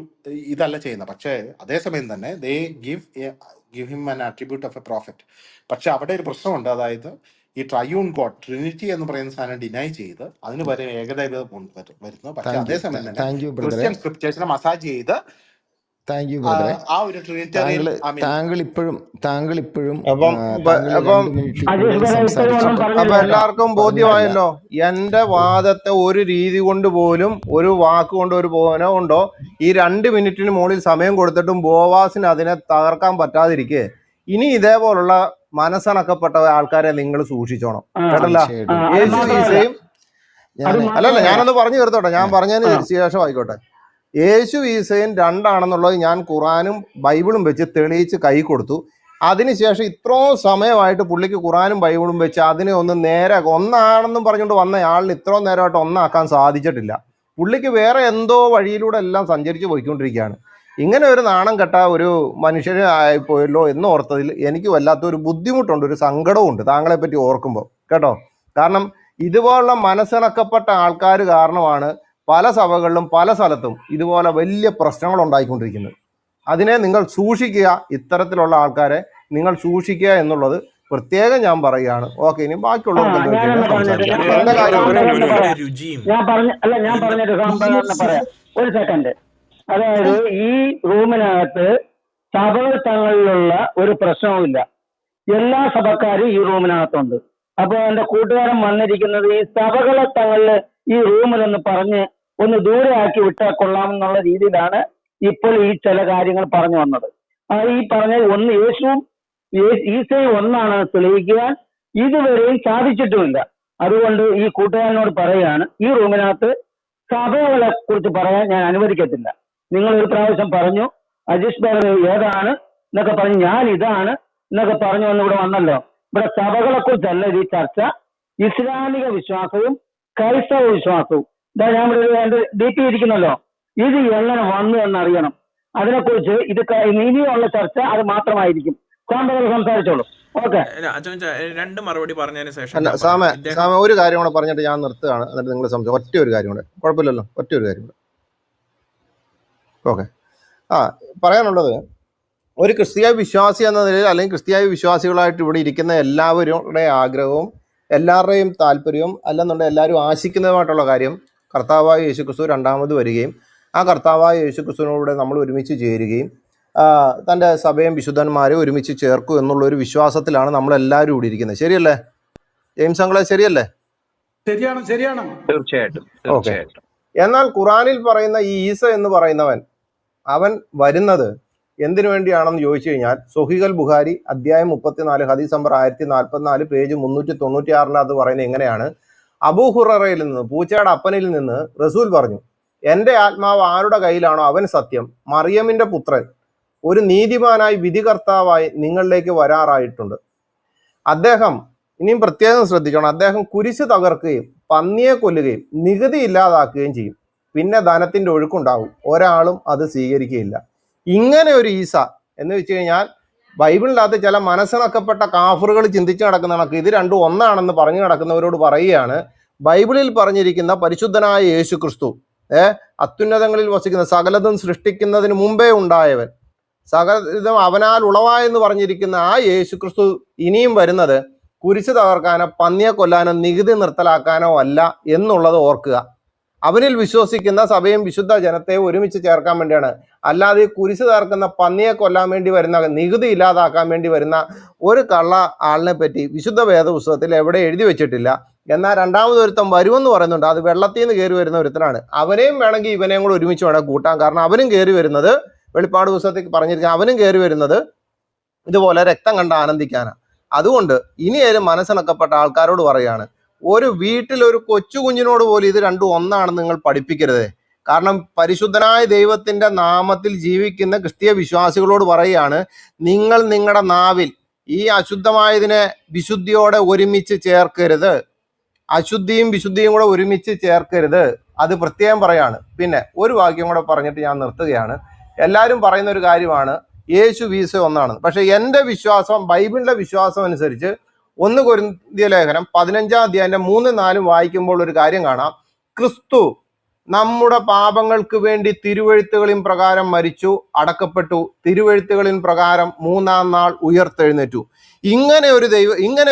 ഇതല്ല ചെയ്യുന്നത്. പക്ഷേ അതേസമയം തന്നെ ദേ give him an attribute of A prophet. പക്ഷെ അവിടെ ഒരു പ്രശ്നമുണ്ട്. അതായത് ഈ ട്രയൂൺ ഗോഡ് ട്രിനിറ്റി എന്ന് പറയുന്ന സാധനം ഡിനൈ ചെയ്ത് അതിന് വരെ ഏകദൈവം വരുന്നു. പക്ഷെ അതേസമയം തന്നെ താങ്ക് യു ബ്രദറെ, ക്രിസ്ത്യൻ സ്ക്രിപ്റ്റേഴ്സിനെ മസാജ് ചെയ്ത് താങ്ക് യു ബ്രദറെ. ആ ഒരു ട്രിനിറ്റേറിയൻ താങ്കൾ ഇപ്പോഴും അപ്പം അപ്പം 2 മിനിറ്റിൽ സംസാരിച്ചിട്ട് അപ്പൊ എല്ലാവർക്കും ബോധ്യമായല്ലോ എന്റെ വാദത്തെ ഒരു രീതി കൊണ്ട് പോലും ഒരു വാക്ക് കൊണ്ട് ഒരു പോകാനോ ഉണ്ടോ ഈ 2 മിനിറ്റിന് മുകളിൽ സമയം കൊടുത്തിട്ടും ബോവാസിന് അതിനെ തകർക്കാൻ പറ്റാതിരിക്കെ ഇനി ഇതേപോലുള്ള മനസ്സണക്കപ്പെട്ട ആൾക്കാരെ നിങ്ങൾ സൂക്ഷിച്ചോണം കേട്ടല്ല. യേശു ഈസയും അല്ലല്ല ഞാനൊന്ന് പറഞ്ഞു തീർത്തോട്ടെ, ഞാൻ പറഞ്ഞതിന് ശേഷം ആയിക്കോട്ടെ. യേശു ഈസയും 2 ആണെന്നുള്ളത് ഞാൻ ഖുറാനും ബൈബിളും വെച്ച് തെളിയിച്ച് കൈ കൊടുത്തു. അതിനുശേഷം ഇത്രയും സമയമായിട്ട് പുള്ളിക്ക് ഖുറാനും ബൈബിളും വെച്ച് അതിനെ ഒന്ന് നേരെ ഒന്നാണെന്നും പറഞ്ഞുകൊണ്ട് വന്ന ആളിന് ഇത്രയും നേരമായിട്ട് ഒന്നാക്കാൻ സാധിച്ചിട്ടില്ല. പുള്ളിക്ക് വേറെ എന്തോ വഴിയിലൂടെ എല്ലാം സഞ്ചരിച്ച് പോയിക്കൊണ്ടിരിക്കുകയാണ്. ഇങ്ങനെ ഒരു നാണം കെട്ട ഒരു മനുഷ്യന് ആയിപ്പോയല്ലോ എന്ന് ഓർത്തതിൽ എനിക്ക് വല്ലാത്തൊരു ബുദ്ധിമുട്ടുണ്ട്, ഒരു സങ്കടവും ഉണ്ട് താങ്കളെ പറ്റി ഓർക്കുമ്പോൾ കേട്ടോ. കാരണം ഇതുപോലുള്ള മനസ്സിണക്കപ്പെട്ട ആൾക്കാർ കാരണമാണ് പല സഭകളിലും പല സ്ഥലത്തും ഇതുപോലെ വലിയ പ്രശ്നങ്ങൾ ഉണ്ടായിക്കൊണ്ടിരിക്കുന്നത്. അതിനെ നിങ്ങൾ സൂക്ഷിക്കുക, ഇത്തരത്തിലുള്ള ആൾക്കാരെ നിങ്ങൾ സൂക്ഷിക്കുക എന്നുള്ളത് പ്രത്യേകം ഞാൻ പറയുകയാണ്. ഓക്കെ, ഇനി ബാക്കിയുള്ളവർക്ക് ഞാൻ പറഞ്ഞിട്ട് പറയാം ഒരു സെക്കൻഡ്. അതായത് ഈ റൂമിനകത്ത് സഭകൾ തങ്ങളിലുള്ള ഒരു പ്രശ്നവുമില്ല, എല്ലാ സഭക്കാരും ഈ റൂമിനകത്തുണ്ട്. അപ്പൊ എന്റെ കൂട്ടുകാരൻ വന്നിരിക്കുന്നത് ഈ സഭകളെ തങ്ങളില് ഈ റൂമിലൊന്ന് പറഞ്ഞ് ഒന്ന് ദൂരെ ആക്കി വിട്ടാൽ കൊള്ളാമെന്നുള്ള രീതിയിലാണ് ഇപ്പോൾ ഈ ചില കാര്യങ്ങൾ പറഞ്ഞു വന്നത്. ഈ പറഞ്ഞ ഒന്ന് യേശുവും ഈസയും ഒന്നാണെന്ന് തെളിയിക്കുവാൻ ഇതുവരെയും സാധിച്ചിട്ടുമില്ല. അതുകൊണ്ട് ഈ കൂട്ടുകാരനോട് പറയുകയാണ്, ഈ റൂമിനകത്ത് സഭകളെ കുറിച്ച് പറയാൻ ഞാൻ അനുവദിക്കത്തില്ല. നിങ്ങൾ ഒരു പ്രാവശ്യം പറഞ്ഞു അജീഷ് ബാബു ഏതാണ് എന്നൊക്കെ പറഞ്ഞു, ഞാൻ ഇതാണ് എന്നൊക്കെ പറഞ്ഞു വന്ന് ഇവിടെ വന്നല്ലോ. ഇവിടെ സഭകളെ കുറിച്ചല്ല ഇത് ചർച്ച, ഇസ്ലാമിക വിശ്വാസവും ക്രൈസ്തവ വിശ്വാസവും. ഇതാ ഞാൻ ഇവിടെ എന്റെ DP ഇരിക്കുന്നല്ലോ, ഇത് എങ്ങനെ വന്നു എന്നറിയണം. അതിനെക്കുറിച്ച് ഇത് ഇനിയുള്ള ചർച്ച അത് മാത്രമായിരിക്കും. സാമ്പകൾ സംസാരിച്ചോളൂ. ഓക്കെ, 2 മറുപടി പറഞ്ഞതിന് ശേഷം ഒരു കാര്യം കൂടെ പറഞ്ഞിട്ട് ഞാൻ നിർത്തുകയാണ്. എന്നിട്ട് നിങ്ങൾ സംസാരിക്കും. ഒറ്റ ഒരു കാര്യം കൂടെ, കുഴപ്പമില്ലല്ലോ, ഒറ്റ ഒരു കാര്യം കൂടെ. ഓക്കെ, പറയാനുള്ളത് ഒരു ക്രിസ്തീയ വിശ്വാസി എന്ന നിലയിൽ അല്ലെങ്കിൽ ക്രിസ്തീയ വിശ്വാസികളായിട്ട് ഇവിടെ ഇരിക്കുന്ന എല്ലാവരുടെ ആഗ്രഹവും എല്ലാവരുടെയും താല്പര്യവും അല്ലെന്നുണ്ടെങ്കിൽ എല്ലാവരും ആശിക്കുന്നതുമായിട്ടുള്ള കാര്യം കർത്താവായ യേശുക്രിസ്തു 2ാമത് വരികയും ആ കർത്താവായ യേശുക്രിസ്തുവിനോട് നമ്മൾ ഒരുമിച്ച് ചേരുകയും തൻ്റെ സഭയും വിശുദ്ധന്മാരെ ഒരുമിച്ച് ചേർക്കും എന്നുള്ള ഒരു വിശ്വാസത്തിലാണ് നമ്മളെല്ലാവരും ഇവിടെ ഇരിക്കുന്നത്. ശരിയല്ലേ ജെയിംസ് അങ്കിളെ? ശരിയല്ലേ? ശരിയാണ്. തീർച്ചയായിട്ടും. ഓക്കെ, എന്നാൽ ഖുറാനിൽ പറയുന്ന ഈ ഈസ എന്ന് പറയുന്നവൻ അവൻ വരുന്നത് എന്തിനു വേണ്ടിയാണെന്ന് ചോദിച്ചു കഴിഞ്ഞാൽ സൊഹീഹുൽ ബുഖാരി അധ്യായം 34 ഹദീസ് നമ്പർ 1044 പേജ് 396 പറയുന്നത് എങ്ങനെയാണ്? അബൂ ഹുററയിൽ നിന്ന്, പൂച്ചയുടെ അപ്പനിൽ നിന്ന് റസൂൽ പറഞ്ഞു, എൻ്റെ ആത്മാവ് ആരുടെ കയ്യിലാണോ അവൻ സത്യം, മറിയമിൻ്റെ പുത്രൻ ഒരു നീതിമാനായി വിധികർത്താവായി നിങ്ങളിലേക്ക് വരാറായിട്ടുണ്ട്. അദ്ദേഹം, ഇനിയും പ്രത്യേകം ശ്രദ്ധിക്കണം, അദ്ദേഹം കുരിശ് തകർക്കുകയും പന്നിയെ കൊല്ലുകയും നികുതി ഇല്ലാതാക്കുകയും ചെയ്യും. പിന്നെ ധനത്തിൻ്റെ ഒഴുക്കുണ്ടാവും, ഒരാളും അത് സ്വീകരിക്കുകയില്ല. ഇങ്ങനെ ഒരു ഈസ എന്ന് വെച്ച് കഴിഞ്ഞാൽ ബൈബിളിനകത്ത് ചില മനസ്സിണക്കപ്പെട്ട കാഫറുകൾ ചിന്തിച്ച് നടക്കുന്ന കണക്ക് ഇത് 2 ഒന്നാണെന്ന് പറഞ്ഞു നടക്കുന്നവരോട് പറയുകയാണ്, ബൈബിളിൽ പറഞ്ഞിരിക്കുന്ന പരിശുദ്ധനായ യേശു ക്രിസ്തു അത്യുന്നതങ്ങളിൽ വസിക്കുന്ന സകലതും സൃഷ്ടിക്കുന്നതിന് മുമ്പേ ഉണ്ടായവൻ, സകലതും അവനാൽ ഉളവായെന്ന് പറഞ്ഞിരിക്കുന്ന ആ യേശു ക്രിസ്തു ഇനിയും വരുന്നത് കുരിശ് തകർക്കാനോ പന്നിയെ കൊല്ലാനോ നികുതി നിർത്തലാക്കാനോ അല്ല എന്നുള്ളത് ഓർക്കുക. അവനിൽ വിശ്വസിക്കുന്ന സഭയും വിശുദ്ധ ജനത്തെ ഒരുമിച്ച് ചേർക്കാൻ വേണ്ടിയാണ്. അല്ലാതെ ഈ കുരിശ് തകർക്കുന്ന പന്നിയെ കൊല്ലാൻ വേണ്ടി വരുന്ന, നികുതി ഇല്ലാതാക്കാൻ വേണ്ടി വരുന്ന ഒരു കള്ള ആളിനെ പറ്റി വിശുദ്ധ വേദപുസ്തകത്തിൽ എവിടെ എഴുതി വെച്ചിട്ടില്ല. എന്നാൽ 2ാമത് ഒരുത്തം വരുമെന്ന് പറയുന്നുണ്ട്. അത് വെള്ളത്തിൽ നിന്ന് കയറി വരുന്ന ഒരുത്തനാണ്. അവനെയും വേണമെങ്കിൽ ഇവനെയും കൂടെ ഒരുമിച്ച് വേണം കൂട്ടാൻ. കാരണം അവനും കയറി വരുന്നത്, വെളിപ്പാട് പുസ്തകത്തിൽ പറഞ്ഞിരിക്കുക, അവനും കയറി വരുന്നത് ഇതുപോലെ രക്തം കണ്ട് ആനന്ദിക്കാനാണ്. അതുകൊണ്ട് ഇനിയേലും മനസ്സിണക്കപ്പെട്ട ആൾക്കാരോട് പറയാണ്, ഒരു വീട്ടിൽ ഒരു കൊച്ചു കുഞ്ഞിനോട് പോലും ഇത് 2 ഒന്നാണെന്ന് നിങ്ങൾ പഠിപ്പിക്കരുത്. കാരണം പരിശുദ്ധനായ ദൈവത്തിന്റെ നാമത്തിൽ ജീവിക്കുന്ന ക്രിസ്തീയ വിശ്വാസികളോട് പറയുകയാണ്, നിങ്ങൾ നിങ്ങളുടെ നാവിൽ ഈ അശുദ്ധമായതിനെ വിശുദ്ധിയോടെ ഒരുമിച്ച് ചേർക്കരുത്. അശുദ്ധിയും വിശുദ്ധിയും കൂടെ ഒരുമിച്ച് ചേർക്കരുത്. അത് പ്രത്യേകം പറയാണ്. പിന്നെ ഒരു വാക്യം കൂടെ പറഞ്ഞിട്ട് ഞാൻ നിർത്തുകയാണ്. എല്ലാവരും പറയുന്ന ഒരു കാര്യമാണ് യേശു വീസ ഒന്നാണ്. പക്ഷെ എൻ്റെ വിശ്വാസം, ബൈബിളിലെ വിശ്വാസം അനുസരിച്ച് 1 കൊരിന്ത്യർ ലേഖനം 15-ാം അധ്യായത്തിന്റെ 3-4 വായിക്കുമ്പോൾ ഒരു കാര്യം കാണാം. ക്രിസ്തു നമ്മുടെ പാപങ്ങൾക്ക് വേണ്ടി തിരുവെഴുത്തുകളിൻ പ്രകാരം മരിച്ചു, അടക്കപ്പെട്ടു, തിരുവെഴുത്തുകളിൻ പ്രകാരം 3-ാം നാൾ ഉയർത്തെഴുന്നേറ്റു. ഇങ്ങനെ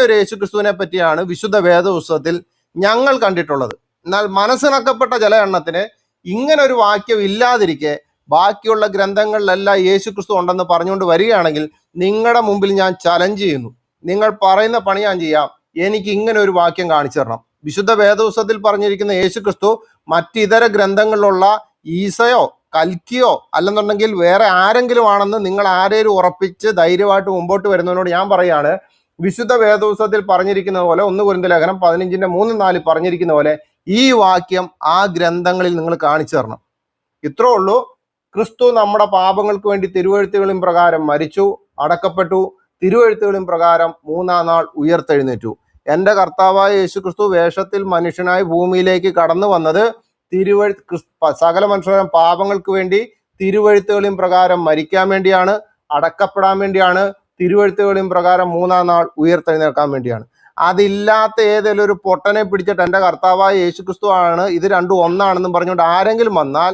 ഒരു യേശുക്രിസ്തുവിനെ പറ്റിയാണ് വിശുദ്ധ വേദപുസ്തകത്തിൽ ഞങ്ങൾ കണ്ടിട്ടുള്ളത്. എന്നാൽ മനസ്സിണക്കപ്പെട്ട ചില എണ്ണത്തിന് ഇങ്ങനെ ഒരു വാക്യം ഇല്ലാതിരിക്കെ ബാക്കിയുള്ള ഗ്രന്ഥങ്ങളിലെല്ലാം യേശുക്രിസ്തു ഉണ്ടെന്ന് പറഞ്ഞുകൊണ്ട് വരികയാണെങ്കിൽ നിങ്ങളുടെ മുമ്പിൽ ഞാൻ ചലഞ്ച് ചെയ്യുന്നു. നിങ്ങൾ പറയുന്ന പണി ഞാൻ ചെയ്യാം. എനിക്ക് ഇങ്ങനെ ഒരു വാക്യം കാണിച്ചു തരണം. വിശുദ്ധ വേദപുസ്തകത്തിൽ പറഞ്ഞിരിക്കുന്ന യേശുക്രിസ്തു മറ്റിതര ഗ്രന്ഥങ്ങളിലുള്ള ഈസയോ കൽക്കിയോ അല്ലെന്നുണ്ടെങ്കിൽ വേറെ ആരെങ്കിലും ആണെന്ന് നിങ്ങൾ ആരെയും ഉറപ്പിച്ച് ധൈര്യമായിട്ട് മുമ്പോട്ട് വരുന്നതിനോട് ഞാൻ പറയാണ്, വിശുദ്ധ വേദപുസ്തകത്തിൽ പറഞ്ഞിരിക്കുന്ന പോലെ 1 കൊരിന്ത്യർ ലേഖനം 15-ന്റെ 3-4 പറഞ്ഞിരിക്കുന്ന പോലെ ഈ വാക്യം ആ ഗ്രന്ഥങ്ങളിൽ നിങ്ങൾ കാണിച്ചു തരണം. ഇത്രേ ഉള്ളൂ. ക്രിസ്തു നമ്മുടെ പാപങ്ങൾക്ക് വേണ്ടി തിരുവെഴുത്തുകളിൻ പ്രകാരം മരിച്ചു, അടക്കപ്പെട്ടു, തിരുവെഴുത്തുകളിൻ പ്രകാരം 3-ാം നാൾ ഉയർത്തെഴുന്നേറ്റു. എൻ്റെ കർത്താവായ യേശുക്രിസ്തു വേഷത്തിൽ മനുഷ്യനായി ഭൂമിയിലേക്ക് കടന്നു വന്നത് സകല മനുഷ്യരുടെ പാപങ്ങൾക്ക് വേണ്ടി തിരുവെഴുത്തുകളിൻ പ്രകാരം മരിക്കാൻ വേണ്ടിയാണ്, അടക്കപ്പെടാൻ വേണ്ടിയാണ്, തിരുവെഴുത്തുകളിൻ പ്രകാരം 3-ാം നാൾ ഉയർത്തെഴുന്നേൽക്കാൻ വേണ്ടിയാണ്. അതില്ലാത്ത ഏതെങ്കിലും ഒരു പൊട്ടനെ പിടിച്ചിട്ട് എൻ്റെ കർത്താവായ യേശുക്രിസ്തു ആണ് ഇത് രണ്ടും ഒന്നാണെന്നും പറഞ്ഞുകൊണ്ട് ആരെങ്കിലും വന്നാൽ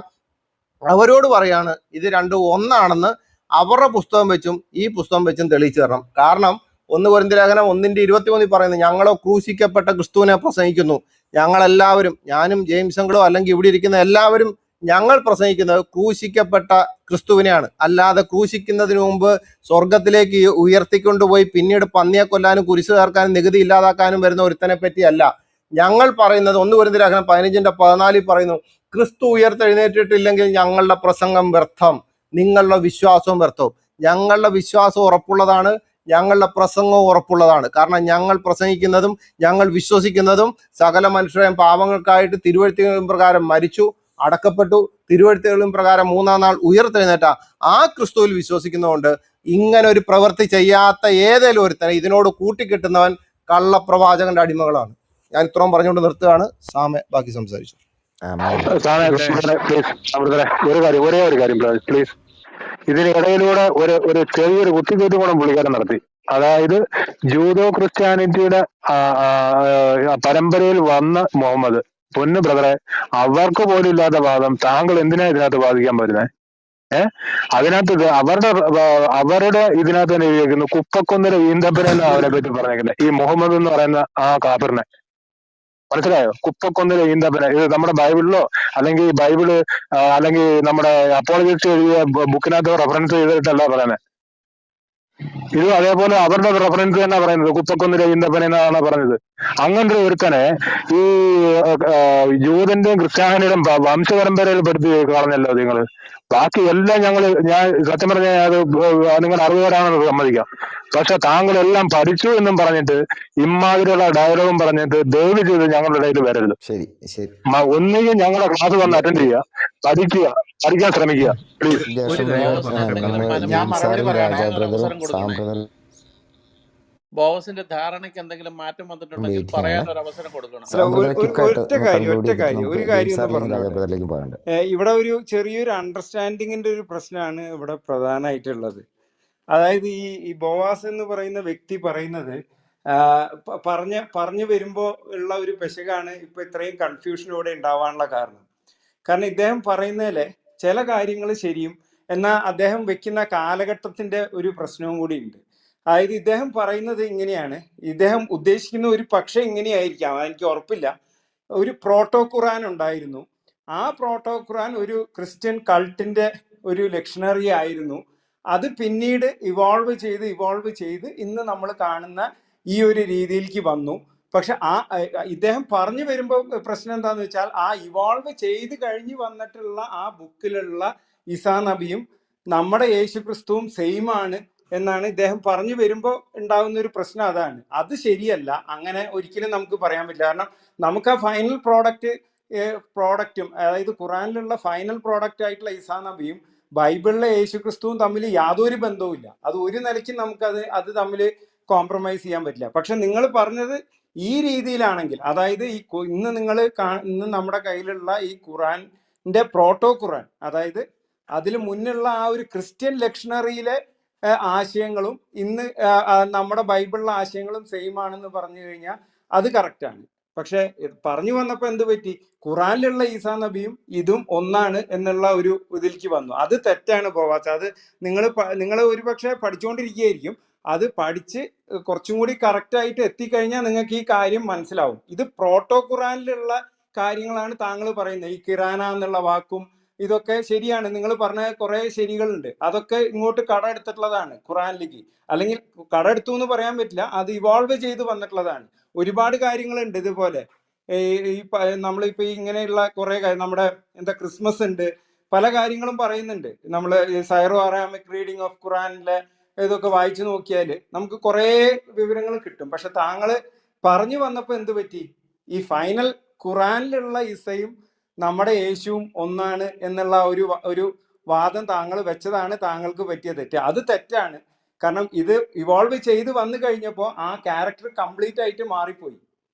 അവരോട് പറയാണ് ഇത് രണ്ടും ഒന്നാണെന്ന് അവരുടെ പുസ്തകം വെച്ചും ഈ പുസ്തകം വെച്ചും തെളിയിച്ചു തരണം. കാരണം 1 കൊരിന്ത്യർ ലേഖനം 1:23 പറയുന്നത്, ഞങ്ങളോ ക്രൂശിക്കപ്പെട്ട ക്രിസ്തുവിനെ പ്രസംഗിക്കുന്നു. ഞങ്ങളെല്ലാവരും, ഞാനും ജെയിംസ് അങ്കിളും അല്ലെങ്കിൽ ഇവിടെ ഇരിക്കുന്ന എല്ലാവരും, ഞങ്ങൾ പ്രസംഗിക്കുന്നത് ക്രൂശിക്കപ്പെട്ട ക്രിസ്തുവിനെയാണ്. അല്ലാതെ ക്രൂശിക്കുന്നതിന് മുമ്പ് സ്വർഗത്തിലേക്ക് ഉയർത്തിക്കൊണ്ടുപോയി പിന്നീട് പന്നിയെ കൊല്ലാനും കുരിശ് ചേർക്കാനും നികുതി ഇല്ലാതാക്കാനും വരുന്ന ഒരുത്തനെ പറ്റിയല്ല ഞങ്ങൾ പറയുന്നത്. 1 കൊരിന്ത്യർ ലേഖനം 15-14 പറയുന്നു, ക്രിസ്തു ഉയർത്തെഴുന്നേറ്റിട്ടില്ലെങ്കിൽ ഞങ്ങളുടെ പ്രസംഗം വ്യർത്ഥം, നിങ്ങളുടെ വിശ്വാസവും വ്യർത്ഥവും. ഞങ്ങളുടെ വിശ്വാസം ഉറപ്പുള്ളതാണ്, ഞങ്ങളുടെ പ്രസംഗവും ഉറപ്പുള്ളതാണ്. കാരണം ഞങ്ങൾ പ്രസംഗിക്കുന്നതും ഞങ്ങൾ വിശ്വസിക്കുന്നതും സകല മനുഷ്യരെയും പാപങ്ങൾക്കായിട്ട് തിരുവെഴുത്തുകളിൻ പ്രകാരം മരിച്ചു, അടക്കപ്പെട്ടു, തിരുവെഴുത്തുകളിൻ പ്രകാരം 3-ാം നാൾ ഉയർത്തെഴുന്നേറ്റ ആ ക്രിസ്തുവിൽ വിശ്വസിക്കുന്നതുകൊണ്ട് ഇങ്ങനെ ഒരു പ്രവൃത്തി ചെയ്യാത്ത ഏതെങ്കിലും ഒരുത്തനെ ഇതിനോട് കൂട്ടിക്കെട്ടുന്നവൻ കള്ളപ്രവാചകന്റെ അടിമകളാണ്. ഞാൻ ഇത്രയും പറഞ്ഞുകൊണ്ട് നിർത്തുകയാണ്. സാമെ ബാക്കി സംസാരിച്ചു. ഒരേ ഒരു കാര്യം പ്ലീസ്. ഇതിനിടയിലൂടെ ഒരു ചെറിയൊരു കുത്തിക്കയറ്റും കൂടെ പുള്ളിക്കാരൻ നടത്തി. അതായത് ജൂഡോ ക്രിസ്ത്യാനിറ്റിയുടെ പരമ്പരയിൽ വന്ന മുഹമ്മദ്, പൊന്നു ബ്രദറെ, അവർക്ക് പോലും ഇല്ലാത്ത വാദം താങ്കൾ എന്തിനാ ഇതിനകത്ത് വാദിക്കാൻ പറ്റുന്നത്? അതിനകത്ത് അവരുടെ ഇതിനകത്ത് തന്നെ എഴുതിയിരിക്കുന്നു, കുപ്പക്കൊന്നിലെ ഈന്തപ്പനെന്ന് അവരെ പറ്റി പറഞ്ഞേക്കുന്നത് ഈ മുഹമ്മദ് എന്ന് പറയുന്ന ആ കാഫിറിനെ. മനസ്സിലായോ? കുപ്പക്കൊന്നിലെ ഈന്തപ്പന. ഇത് നമ്മുടെ ബൈബിളിലോ അല്ലെങ്കിൽ ബൈബിള് അല്ലെങ്കിൽ നമ്മുടെ അപ്പോളജിസ്റ്റ് എഴുതിയ ബുക്കിനകത്ത് റെഫറൻസ് ചെയ്തിട്ടല്ല പറയുന്നത്. ഇത് അതേപോലെ അവരുടെ റെഫറൻസ് തന്നെ പറയുന്നത് കുപ്പക്കൊന്നിലെ ഈന്തപ്പന എന്നാണ് പറഞ്ഞത്. അങ്ങനത്തെ ഒരുത്തനെ ഈ ജൂതന്റെയും ക്രിസ്ത്യാനിയുടെയും വംശപരമ്പരയിൽ പെടുത്തി കളഞ്ഞല്ലോ നിങ്ങള്. ബാക്കി എല്ലാം ഞാൻ സത്യം പറഞ്ഞാൽ അത് നിങ്ങളുടെ അറിവുകാരാണെന്ന് സമ്മതിക്കാം. പക്ഷെ താങ്കളെല്ലാം പഠിച്ചു എന്നും പറഞ്ഞിട്ട് ഇമ്മാതിരിയുള്ള ഡയലോഗും പറഞ്ഞിട്ട് ദയവ് ചെയ്ത് ഞങ്ങളുടെ ഇടയിൽ വരരുത്. ശരി ശരി. ഒന്നുകിൽ ഞങ്ങളുടെ ക്ലാസ് വന്ന് അറ്റൻഡ് ചെയ്യുക, പഠിക്കാൻ ശ്രമിക്കുക പ്ലീസ്. ഞാൻ മറുപടി പറയണേ. ബോസിന്റെ ധാരണയ്ക്ക് എന്തെങ്കിലും മാറ്റം വന്നിട്ടുണ്ടെങ്കിൽ പറയാൻ ഒരു അവസരം കൊടുക്കണം. ഒരു കാര്യം ഇവിടെ ഒരു ചെറിയൊരു അണ്ടർസ്റ്റാൻഡിങ്ങിന്റെ ഒരു പ്രശ്നമാണ് ഇവിടെ പ്രധാനമായിട്ടുള്ളത്. അതായത് ഈ ബോവാസ് എന്ന് പറയുന്ന വ്യക്തി പറയുന്നത് പറഞ്ഞു വരുമ്പോൾ ഉള്ള ഒരു പെശകാണ് ഇപ്പൊ ഇത്രയും കൺഫ്യൂഷനോടെ ഉണ്ടാവാനുള്ള കാരണം. ഇദ്ദേഹം പറയുന്നതിലെ ചില കാര്യങ്ങൾ ശരിയും, എന്നാൽ അദ്ദേഹം വെക്കുന്ന കാലഘട്ടത്തിന്റെ ഒരു പ്രശ്നവും കൂടി ഉണ്ട്. അതായത് ഇദ്ദേഹം പറയുന്നത് ഇങ്ങനെയാണ്, ഇദ്ദേഹം ഉദ്ദേശിക്കുന്ന ഒരു പക്ഷെ ഇങ്ങനെയായിരിക്കാം, എനിക്ക് ഉറപ്പില്ല. ഒരു പ്രോട്ടോ ഖുറാൻ ഉണ്ടായിരുന്നു. ആ പ്രോട്ടോ ഖുറാൻ ഒരു ക്രിസ്ത്യൻ കൾട്ടിന്റെ ഒരു ലക്ഷണറി ആയിരുന്നു. അത് പിന്നീട് ഇവോൾവ് ചെയ്ത് ഇന്ന് നമ്മൾ കാണുന്ന ഈ ഒരു രീതിയിലേക്ക് വന്നു. പക്ഷെ ഇദ്ദേഹം പറഞ്ഞു വരുമ്പോൾ പ്രശ്നം എന്താന്ന് വെച്ചാൽ ആ ഇവോൾവ് ചെയ്ത് കഴിഞ്ഞ് വന്നിട്ടുള്ള ആ ബുക്കിലുള്ള ഈസാ നബിയും നമ്മുടെ യേശു ക്രിസ്തുവും സെയിം ആണ് എന്നാണ് ഇദ്ദേഹം പറഞ്ഞു വരുമ്പോൾ ഉണ്ടാകുന്ന ഒരു പ്രശ്നം. അതാണ്, അത് ശരിയല്ല. അങ്ങനെ ഒരിക്കലും നമുക്ക് പറയാൻ പറ്റില്ല. കാരണം നമുക്ക് ആ ഫൈനൽ പ്രോഡക്റ്റും അതായത് ഖുറാനിലുള്ള ഫൈനൽ പ്രോഡക്റ്റ് ആയിട്ടുള്ള ഈസാ നബിയും ബൈബിളിലെ യേശുക്രിസ്തുവും തമ്മിൽ യാതൊരു ബന്ധവുമില്ല. അത് ഒരു നിലയ്ക്കും അത് തമ്മിൽ കോംപ്രമൈസ് ചെയ്യാൻ പറ്റില്ല. പക്ഷെ നിങ്ങൾ പറഞ്ഞത് ഈ രീതിയിലാണെങ്കിൽ, അതായത് ഇന്ന് ഇന്ന് നമ്മുടെ കയ്യിലുള്ള ഈ ഖുറാന്റെ പ്രോട്ടോ ഖുറാൻ, അതായത് അതിൽ മുന്നുള്ള ആ ഒരു ക്രിസ്ത്യൻ ലക്ഷണറിയിലെ ആശയങ്ങളും ഇന്ന് നമ്മുടെ ബൈബിളിലെ ആശയങ്ങളും സെയിം ആണെന്ന് പറഞ്ഞു കഴിഞ്ഞാൽ അത് കറക്റ്റാണ്. പക്ഷെ പറഞ്ഞു വന്നപ്പോ എന്ത് പറ്റി? ഖുറാനിലുള്ള ഈസാ നബിയും ഇതും ഒന്നാണ് എന്നുള്ള ഒരു ഇതിലേക്ക് വന്നു. അത് തെറ്റാണ് ബോവാച്ച. അത് നിങ്ങൾ ഒരുപക്ഷെ പഠിച്ചുകൊണ്ടിരിക്കുകയായിരിക്കും. അത് പഠിച്ച് കുറച്ചും കൂടി കറക്റ്റ് ആയിട്ട് എത്തിക്കഴിഞ്ഞാൽ നിങ്ങൾക്ക് ഈ കാര്യം മനസ്സിലാവും. ഇത് പ്രോട്ടോ ഖുറാനിലുള്ള കാര്യങ്ങളാണ് താങ്കൾ പറയുന്നത്. ഈ കിറാന എന്നുള്ള വാക്കും ഇതൊക്കെ ശരിയാണ്. നിങ്ങൾ പറഞ്ഞ കുറെ ശരികളുണ്ട്. അതൊക്കെ ഇങ്ങോട്ട് കടമെടുത്തിട്ടുള്ളതാണ് ഖുറാനിലേക്ക്. അല്ലെങ്കിൽ കടമെടുത്തു എന്ന് പറയാൻ പറ്റില്ല, അത് ഇവോൾവ് ചെയ്ത് വന്നിട്ടുള്ളതാണ്. ഒരുപാട് കാര്യങ്ങളുണ്ട് ഇതുപോലെ. നമ്മളിപ്പോ ഇങ്ങനെയുള്ള കുറെ നമ്മുടെ ക്രിസ്മസ് ഉണ്ട്, പല കാര്യങ്ങളും പറയുന്നുണ്ട്. നമ്മൾ സൈറോ അറാമിക് റീഡിങ് ഓഫ് ഖുറാനിലെ ഇതൊക്കെ വായിച്ചു നോക്കിയാൽ നമുക്ക് കുറെ വിവരങ്ങൾ കിട്ടും. പക്ഷെ താങ്കൾ പറഞ്ഞു വന്നപ്പോ എന്ത് പറ്റി? ഈ ഫൈനൽ ഖുറാനിലുള്ള ഈസയും നമ്മുടെ യേശുവും ഒന്നാണ് എന്നുള്ള ഒരു വാദം താങ്കൾ വെച്ചതാണ് താങ്കൾക്ക് പറ്റിയ തെറ്റ്. അത് തെറ്റാണ്. കാരണം ഇത് ഇവോൾവ് ചെയ്ത് വന്നു കഴിഞ്ഞപ്പോൾ ആ ക്യാരക്ടർ കംപ്ലീറ്റ് ആയിട്ട് മാറിപ്പോയി,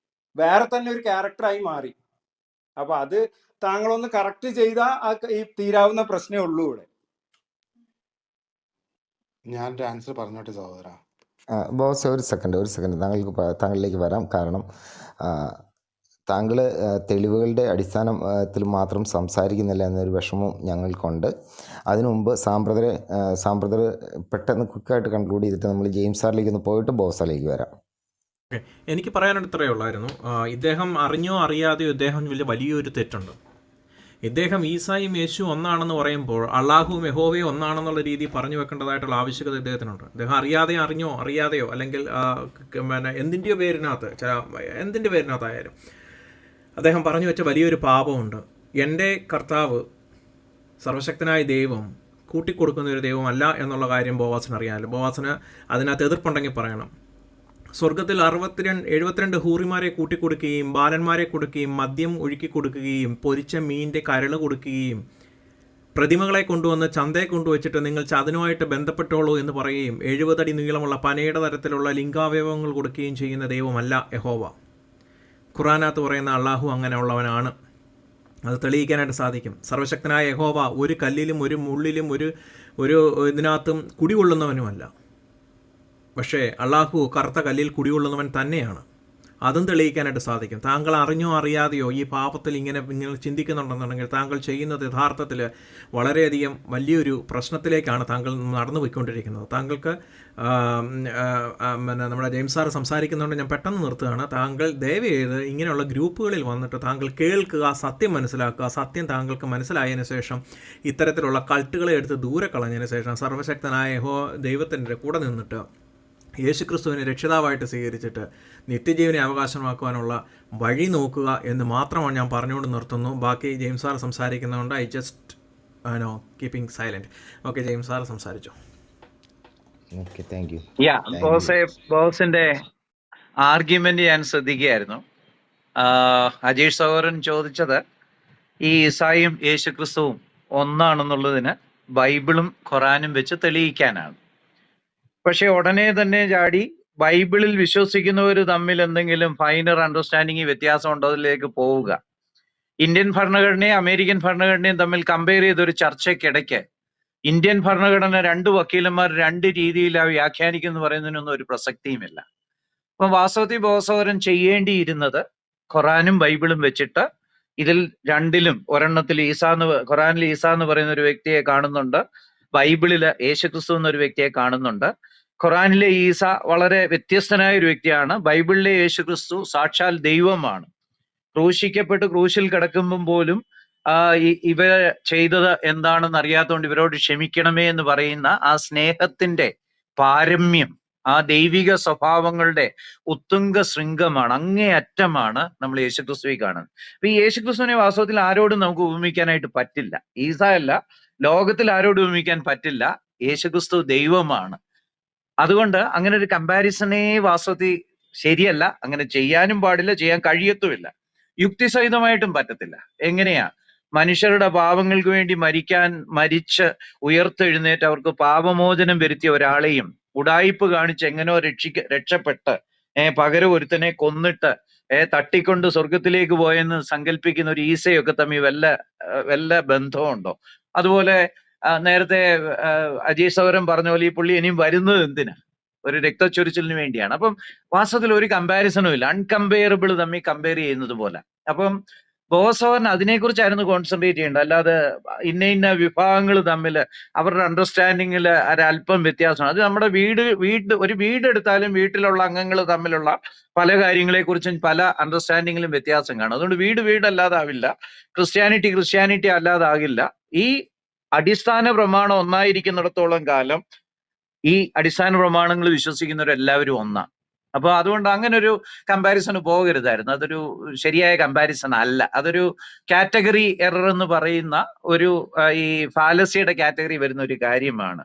വേറെ തന്നെ ഒരു ക്യാരക്ടറായി മാറി. അപ്പൊ അത് താങ്കളൊന്ന് കറക്റ്റ് ചെയ്താൽ ഈ തീരാവുന്ന പ്രശ്നമേ ഉള്ളൂ ഇവിടെ. ഞാനൊരു ആൻസർ പറഞ്ഞോട്ടെ സഹോദര. ബോസ് ഒരു സെക്കൻഡ് താങ്കളിലേക്ക് വരാം. കാരണം താങ്കൾ തെളിവുകളുടെ അടിസ്ഥാനത്തിൽ മാത്രം സംസാരിക്കുന്നില്ല എന്നൊരു വിഷമം ഞങ്ങൾക്കുണ്ട്. അതിനു മുമ്പ് സാമ്പ്രദർ പെട്ടെന്ന് ക്വിക്കായിട്ട് കൺക്ലൂഡ് ചെയ്തിട്ട് നമ്മൾ ജെയിംസ് സാറിലേക്ക് ഒന്ന് പോയിട്ട് ബോസാലേക്ക് വരാം. എനിക്ക് പറയാനായിട്ട് ഇത്രയേ ഉള്ളായിരുന്നു. ഇദ്ദേഹം അറിഞ്ഞോ അറിയാതെയോ ഇദ്ദേഹം വലിയൊരു തെറ്റുണ്ട്. ഇദ്ദേഹം ഈസായും യേശു ഒന്നാണെന്ന് പറയുമ്പോൾ അള്ളാഹുവും യഹോവയും ഒന്നാണെന്നുള്ള രീതി പറഞ്ഞു വെക്കേണ്ടതായിട്ടുള്ള ആവശ്യകത ഇദ്ദേഹത്തിനുണ്ട്. ഇദ്ദേഹം അറിയാതെയോ അല്ലെങ്കിൽ എന്തിൻ്റെ പേരിനകത്തായാലും അദ്ദേഹം പറഞ്ഞു വെച്ച വലിയൊരു പാപമുണ്ട്. എൻ്റെ കർത്താവ് സർവശക്തനായ ദൈവം കൂട്ടിക്കൊടുക്കുന്ന ഒരു ദൈവമല്ല എന്നുള്ള കാര്യം ബോവാസിന് അറിയാമല്ലോ. ബോവാസിന് അതിനകത്ത് എതിർപ്പുണ്ടെങ്കിൽ പറയണം. സ്വർഗത്തിൽ 72 ഹൂറിമാരെ കൂട്ടിക്കൊടുക്കുകയും ബാലന്മാരെ കൊടുക്കുകയും മദ്യം ഒഴുക്കി കൊടുക്കുകയും പൊരിച്ച മീനിൻ്റെ കരൾ കൊടുക്കുകയും പ്രതിമകളെ കൊണ്ടുവന്ന് ചന്തയെ കൊണ്ടുവച്ചിട്ട് നിങ്ങൾ ചതിനുമായിട്ട് ബന്ധപ്പെട്ടോളൂ എന്ന് പറയുകയും 70 അടി നീളമുള്ള പനയുടെ തരത്തിലുള്ള ലിംഗാവയവങ്ങൾ കൊടുക്കുകയും ചെയ്യുന്ന ദൈവമല്ല യഹോവ. ഖുറാനകത്ത് പറയുന്ന അള്ളാഹു അങ്ങനെ ഉള്ളവനാണ്. അത് തെളിയിക്കാനായിട്ട് സാധിക്കും. സർവശക്തനായ യഹോവ ഒരു കല്ലിലും ഒരു മുള്ളിലും ഒരു ഇതിനകത്തും കുടികൊള്ളുന്നവനുമല്ല. പക്ഷേ അള്ളാഹു കറുത്ത കല്ലിൽ കുടികൊള്ളുന്നവൻ തന്നെയാണ്. അതും തെളിയിക്കാനായിട്ട് സാധിക്കും. താങ്കൾ അറിഞ്ഞോ അറിയാതെയോ ഈ പാപത്തിൽ ഇങ്ങനെ ചിന്തിക്കുന്നുണ്ടെന്നുണ്ടെങ്കിൽ താങ്കൾ ചെയ്യുന്നത് യഥാർത്ഥത്തിൽ വളരെയധികം വലിയൊരു പ്രശ്നത്തിലേക്കാണ് താങ്കൾ നടന്നു പോയിക്കൊണ്ടിരിക്കുന്നത്. താങ്കൾക്ക് നമ്മുടെ ജെയിംസ് സാർ സംസാരിക്കുന്നതുകൊണ്ട് ഞാൻ പെട്ടെന്ന് നിർത്തുകയാണ്. താങ്കൾ ദയവ് ചെയ്ത് ഇങ്ങനെയുള്ള ഗ്രൂപ്പുകളിൽ വന്നിട്ട് താങ്കൾ കേൾക്കുക, സത്യം മനസ്സിലാക്കുക. സത്യം താങ്കൾക്ക് മനസ്സിലായതിനു ശേഷം ഇത്തരത്തിലുള്ള കൾട്ടുകളെ എടുത്ത് ദൂരെ കളഞ്ഞതിന് ശേഷം സർവശക്തനായ ദൈവത്തിൻ്റെ കൂടെ നിന്നിട്ട് യേശുക്രിസ്തുവിനെ രക്ഷിതാവായിട്ട് സ്വീകരിച്ചിട്ട് നിത്യജീവനെ അവകാശമാക്കുവാനുള്ള വഴി നോക്കുക എന്ന് മാത്രമാണ് ഞാൻ പറഞ്ഞുകൊണ്ട് നിർത്തുന്നു. ബാക്കി ജെയിംസ് സാർ സംസാരിക്കുന്നതുകൊണ്ട് I just keeping silent. Okay, James sir സംസാരിച്ചു. Okay, thank you. ബോസിന്റെ ആർഗ്യുമെന്റ് ഞാൻ ശ്രദ്ധിക്കുകയായിരുന്നു. അജീഷ് സഹോദരൻ ചോദിച്ചത് ഈ ഈസായും യേശുക്രിസ്തുവും ഒന്നാണെന്നുള്ളതിന് ബൈബിളും ഖുറാനും വെച്ച് തെളിയിക്കാനാണ്. പക്ഷെ ഉടനെ തന്നെ ചാടി ബൈബിളിൽ വിശ്വസിക്കുന്നവർ തമ്മിൽ എന്തെങ്കിലും ഫൈനർ അണ്ടർസ്റ്റാൻഡിങ് വ്യത്യാസം ഉണ്ടോ അതിലേക്ക് പോവുക. ഇന്ത്യൻ ഭരണഘടനയും അമേരിക്കൻ ഭരണഘടനയും തമ്മിൽ കമ്പയർ ചെയ്തൊരു ചർച്ചയ്ക്കിടയ്ക്ക് ഇന്ത്യൻ ഭരണഘടന 2 വക്കീലന്മാർ 2 രീതിയിലാണ് വ്യാഖ്യാനിക്കുന്നു പറയുന്നതിനൊന്നും ഒരു പ്രസക്തിയുമില്ല. അപ്പം വാസ്തവത്തിൽ ബോസവരൻ ചെയ്യേണ്ടിയിരുന്നത് ഖുറാനും ബൈബിളും വെച്ചിട്ട് ഇതിൽ രണ്ടിലും ഒരെണ്ണത്തിൽ ഖുറാനിൽ ഈസാ എന്ന് പറയുന്ന ഒരു വ്യക്തിയെ കാണുന്നുണ്ട്, ബൈബിളില് യേശുക്രിസ്തു എന്നൊരു വ്യക്തിയെ കാണുന്നുണ്ട്. ഖുറാനിലെ ഈസ വളരെ വ്യത്യസ്തനായ ഒരു വ്യക്തിയാണ്. ബൈബിളിലെ യേശുക്രിസ്തു സാക്ഷാൽ ദൈവമാണ്. ക്രൂശിക്കപ്പെട്ട് ക്രൂശിൽ കിടക്കുമ്പം പോലും ഇവർ ചെയ്തത് എന്താണെന്ന് അറിയാത്തതുകൊണ്ട് ഇവരോട് ക്ഷമിക്കണമേ എന്ന് പറയുന്ന ആ സ്നേഹത്തിന്റെ പാരമ്യം, ആ ദൈവിക സ്വഭാവങ്ങളുടെ ഉത്തുംഗ ശൃംഗമാണ്, അങ്ങേയറ്റമാണ് നമ്മൾ യേശുക്രിസ്തുവിൽ കാണുന്നത്. അപ്പൊ ഈ യേശുക്രിസ്തുവിനെ വാസ്തവത്തിൽ ആരോടും നമുക്ക് ഉപമിക്കാനായിട്ട് പറ്റില്ല. ഈസ അല്ല, ലോകത്തിൽ ആരോടും ഉപമിക്കാൻ പറ്റില്ല. യേശുക്രിസ്തു ദൈവമാണ്. അതുകൊണ്ട് അങ്ങനെ ഒരു കമ്പാരിസണേ വാസ്തവത്തിൽ ശരിയല്ല. അങ്ങനെ ചെയ്യാനും പാടില്ല, ചെയ്യാൻ കഴിയത്തുമില്ല, യുക്തിസഹിതമായിട്ടും പറ്റത്തില്ല. എങ്ങനെയാ മനുഷ്യരുടെ പാപങ്ങൾക്ക് വേണ്ടി മരിച്ച് ഉയർത്തെഴുന്നേറ്റ് അവർക്ക് പാപമോചനം വരുത്തിയ ഒരാളെയും ഉടായിപ്പ് കാണിച്ച് എങ്ങനെയോ രക്ഷപ്പെട്ട് പകരം ഒരുത്തനെ കൊന്നിട്ട് തട്ടിക്കൊണ്ട് സ്വർഗത്തിലേക്ക് പോയെന്ന് സങ്കല്പിക്കുന്ന ഒരു ഈസയൊക്കെ തമ്മിൽ വല്ല ബന്ധമുണ്ടോ? അതുപോലെ നേരത്തെ അജീഷ് സൗരൻ പറഞ്ഞ പോലെ ഈ പുള്ളി ഇനിയും വരുന്നത് എന്തിനാ? ഒരു രക്തച്ചൊരിച്ചിലിന് വേണ്ടിയാണ്. അപ്പം വാസ്തവത്തിൽ ഒരു കമ്പാരിസണും ഇല്ല, അൺകമ്പയറബിൾ തമ്മിൽ കമ്പയർ ചെയ്യുന്നത് പോലെ. അപ്പം ബോസവൻ അതിനെക്കുറിച്ചായിരുന്നു കോൺസെൻട്രേറ്റ് ചെയ്യേണ്ടത്, അല്ലാതെ ഇന്ന വിഭാഗങ്ങൾ തമ്മിൽ അവരുടെ അണ്ടർസ്റ്റാൻഡിങ്ങിൽ ഒരല്പം വ്യത്യാസമാണ്. അത് നമ്മുടെ ഒരു വീടെടുത്താലും വീട്ടിലുള്ള അംഗങ്ങൾ തമ്മിലുള്ള പല കാര്യങ്ങളെക്കുറിച്ചും പല അണ്ടർസ്റ്റാൻഡിങ്ങിലും വ്യത്യാസം കാണും. അതുകൊണ്ട് വീടല്ലാതാവില്ല, ക്രിസ്ത്യാനിറ്റി അല്ലാതാകില്ല. ഈ അടിസ്ഥാന പ്രമാണം ഒന്നായിരിക്കുന്നിടത്തോളം കാലം ഈ അടിസ്ഥാന പ്രമാണങ്ങൾ വിശ്വസിക്കുന്നവരെല്ലാവരും ഒന്നാണ്. അപ്പൊ അതുകൊണ്ട് അങ്ങനെ ഒരു കമ്പാരിസൺ പോകരുതായിരുന്നു. അതൊരു ശരിയായ കമ്പാരിസൺ അല്ല. അതൊരു കാറ്റഗറി എറർ എന്ന് പറയുന്ന ഒരു ഈ ഫാലസിയുടെ കാറ്റഗറി വരുന്ന ഒരു കാര്യമാണ്.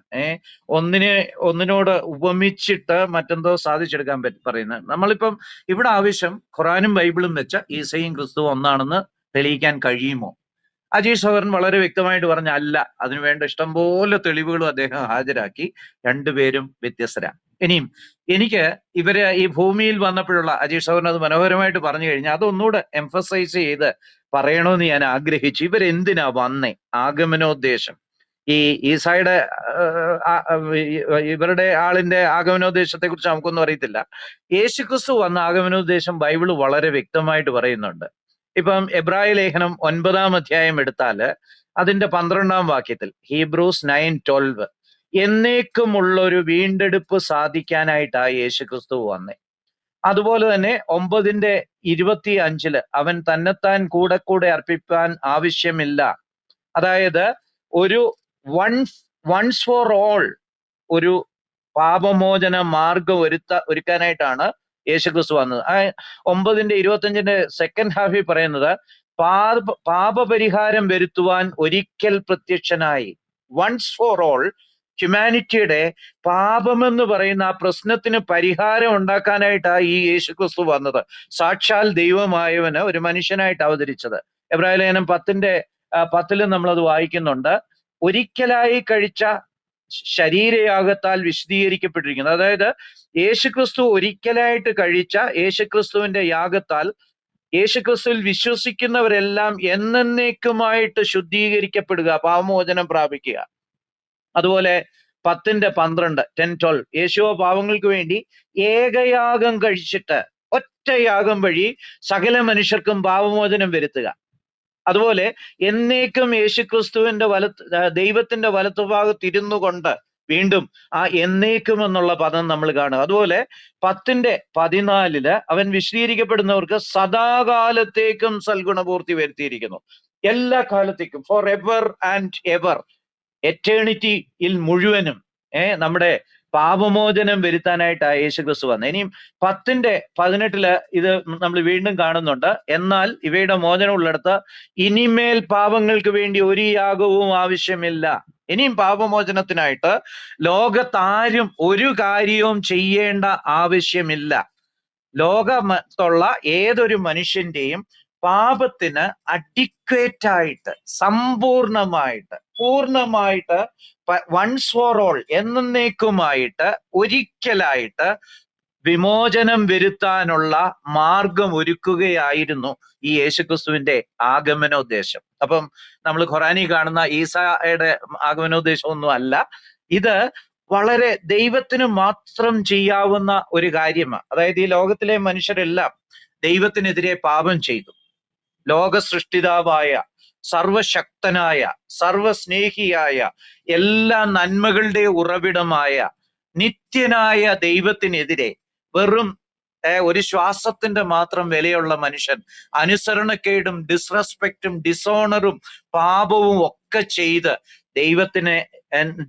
ഒന്നിനോട് ഉപമിച്ചിട്ട് മറ്റെന്തോ സാധിച്ചെടുക്കാൻ പറയുന്നത്. നമ്മളിപ്പം ഇവിടെ ആവശ്യം ഖുറാനും ബൈബിളും വെച്ച് ഈസയും ക്രിസ്തുവും ഒന്നാണെന്ന് തെളിയിക്കാൻ കഴിയുമോ? അജീഷ് സൗരൻ വളരെ വ്യക്തമായിട്ട് പറഞ്ഞ അല്ല. അതിനുവേണ്ട ഇഷ്ടംപോലെ തെളിവുകളും അദ്ദേഹം ഹാജരാക്കി. രണ്ടുപേരും വ്യത്യസ്തരാണ്. ഇനിയും എനിക്ക് ഇവര് ഈ ഭൂമിയിൽ വന്നപ്പോഴുള്ള അജീഷ് സൗരൻ അത് മനോഹരമായിട്ട് പറഞ്ഞു കഴിഞ്ഞാൽ അതൊന്നുകൂടെ എംഫസൈസ് ചെയ്ത് പറയണമെന്ന് ഞാൻ ആഗ്രഹിച്ചു. ഇവരെന്തിനാ വന്നേ? ആഗമനോദ്ദേശം. ഈ ഈസായുടെ ഇവരുടെ ആളിന്റെ ആഗമനോദ്ദേശത്തെ കുറിച്ച് നമുക്കൊന്നും അറിയത്തില്ല. യേശുക്രിസ്തു വന്ന ആഗമനോദ്ദേശം ബൈബിള് വളരെ വ്യക്തമായിട്ട് പറയുന്നുണ്ട്. ഇപ്പം എബ്രായ ലേഖനം 9-ാം അധ്യായം എടുത്താല് അതിന്റെ 12-ാം വാക്യത്തിൽ ഹീബ്രൂസ് 9:12 എന്നേക്കുമുള്ള ഒരു വീണ്ടെടുപ്പ് സാധിക്കാനായിട്ടാ യേശുക്രിസ്തു വന്നേ. അതുപോലെ തന്നെ 9:25 അവൻ തന്നെത്താൻ കൂടെ അർപ്പിപ്പാൻ ആവശ്യമില്ല. അതായത് ഒരു വൺസ് ഫോർ ഓൾ ഒരു പാപമോചന മാർഗം ഒരുക്കാനായിട്ടാണ് യേശുക്രിസ്തു വന്നത്. 9:25 സെക്കൻഡ് ഹാഫിൽ പറയുന്നത് പാപപരിഹാരം വരുത്തുവാൻ ഒരിക്കൽ പ്രത്യക്ഷനായി. വൺസ് ഫോർ ഓൾ ഹ്യൂമാനിറ്റിയുടെ പാപമെന്ന് പറയുന്ന ആ പ്രശ്നത്തിന് പരിഹാരം ഉണ്ടാക്കാനായിട്ടാണ് ഈ യേശുക്രിസ്തു വന്നത്. സാക്ഷാൽ ദൈവമായവന് ഒരു മനുഷ്യനായിട്ട് അവതരിച്ചത്. എബ്രായ ലേഖനം 10 നമ്മളത് വായിക്കുന്നുണ്ട്. ഒരിക്കലായി കഴിച്ച ശരീരയാഗത്താൽ വിശദീകരിക്കപ്പെട്ടിരിക്കുന്നത്. അതായത് യേശുക്രിസ്തു ഒരിക്കലായിട്ട് കഴിച്ച യേശുക്രിസ്തുവിന്റെ യാഗത്താൽ യേശുക്രിസ്തുവിൽ വിശ്വസിക്കുന്നവരെല്ലാം എന്നേക്കുമായിട്ട് ശുദ്ധീകരിക്കപ്പെടുക, പാപമോചനം പ്രാപിക്കുക. അതുപോലെ 10:12 10:12 യേശുവോ പാവങ്ങൾക്ക് വേണ്ടി ഏകയാഗം കഴിച്ചിട്ട് ഒറ്റ യാഗം വഴി സകല മനുഷ്യർക്കും പാപമോചനം വരുത്തുക. അതുപോലെ എന്നേക്കും യേശുക്രിസ്തുവിന്റെ ദൈവത്തിന്റെ വലത്തുഭാഗത്ത് ഇരുന്നു കൊണ്ട് വീണ്ടും ആ എന്നേക്കും എന്നുള്ള പദം നമ്മൾ കാണുക. അതുപോലെ 10:14 അവൻ വിശദീകരിക്കപ്പെടുന്നവർക്ക് സദാകാലത്തേക്കും സൽഗുണപൂർത്തി വരുത്തിയിരിക്കുന്നു. എല്ലാ കാലത്തേക്കും, ഫോർ എവർ ആൻഡ് എവർ, എറ്റേണിറ്റിയിൽ മുഴുവനും നമ്മുടെ പാപമോചനം വരുത്താനായിട്ടാണ് യേശുക്രിസ്തു വന്നത്. ഇനിയും 10:18 ഇത് നമ്മൾ വീണ്ടും കാണുന്നുണ്ട്. എന്നാൽ ഇവയുടെ മോചനം ഉള്ളിടത്ത് ഇനിമേൽ പാപങ്ങൾക്ക് വേണ്ടി ഒരു യാഗവും ആവശ്യമില്ല. ഇനിയും പാപമോചനത്തിനായിട്ട് ലോകത്താരും ഒരു കാര്യവും ചെയ്യേണ്ട ആവശ്യമില്ല. ലോകത്തുള്ള ഏതൊരു മനുഷ്യന്റെയും പാപത്തിന് അഡിക്വേറ്റ് ആയിട്ട് പൂർണ്ണമായിട്ട് വൺസ് ഫോർ ഓൾ എന്നേക്കുമായിട്ട് ഒരിക്കലായിട്ട് വിമോചനം വരുത്താനുള്ള മാർഗം ഒരുക്കുകയായിരുന്നു ഈ യേശുക്രിസ്തുവിന്റെ ആഗമനോദ്ദേശം. അപ്പം നമ്മൾ ഖുറാനിൽ കാണുന്ന ഈസായുടെ ആഗമനോദ്ദേശം ഒന്നും അല്ല. ഇത് വളരെ ദൈവത്തിന് മാത്രം ചെയ്യാവുന്ന ഒരു കാര്യമാണ്. അതായത് ഈ ലോകത്തിലെ മനുഷ്യരെല്ലാം ദൈവത്തിനെതിരെ പാപം ചെയ്തു. ലോക സൃഷ്ടിതാവായ, സർവശക്തനായ, സർവസ്നേഹിയായ, എല്ലാ നന്മകളുടെ ഉറവിടമായ നിത്യനായ ദൈവത്തിനെതിരെ വെറും ഒരു ശ്വാസത്തിന്റെ മാത്രം വിലയുള്ള മനുഷ്യൻ അനുസരണക്കേടും ഡിസ്റെസ്പെക്റ്റും ഡിസോണറും പാപവും ഒക്കെ ചെയ്ത്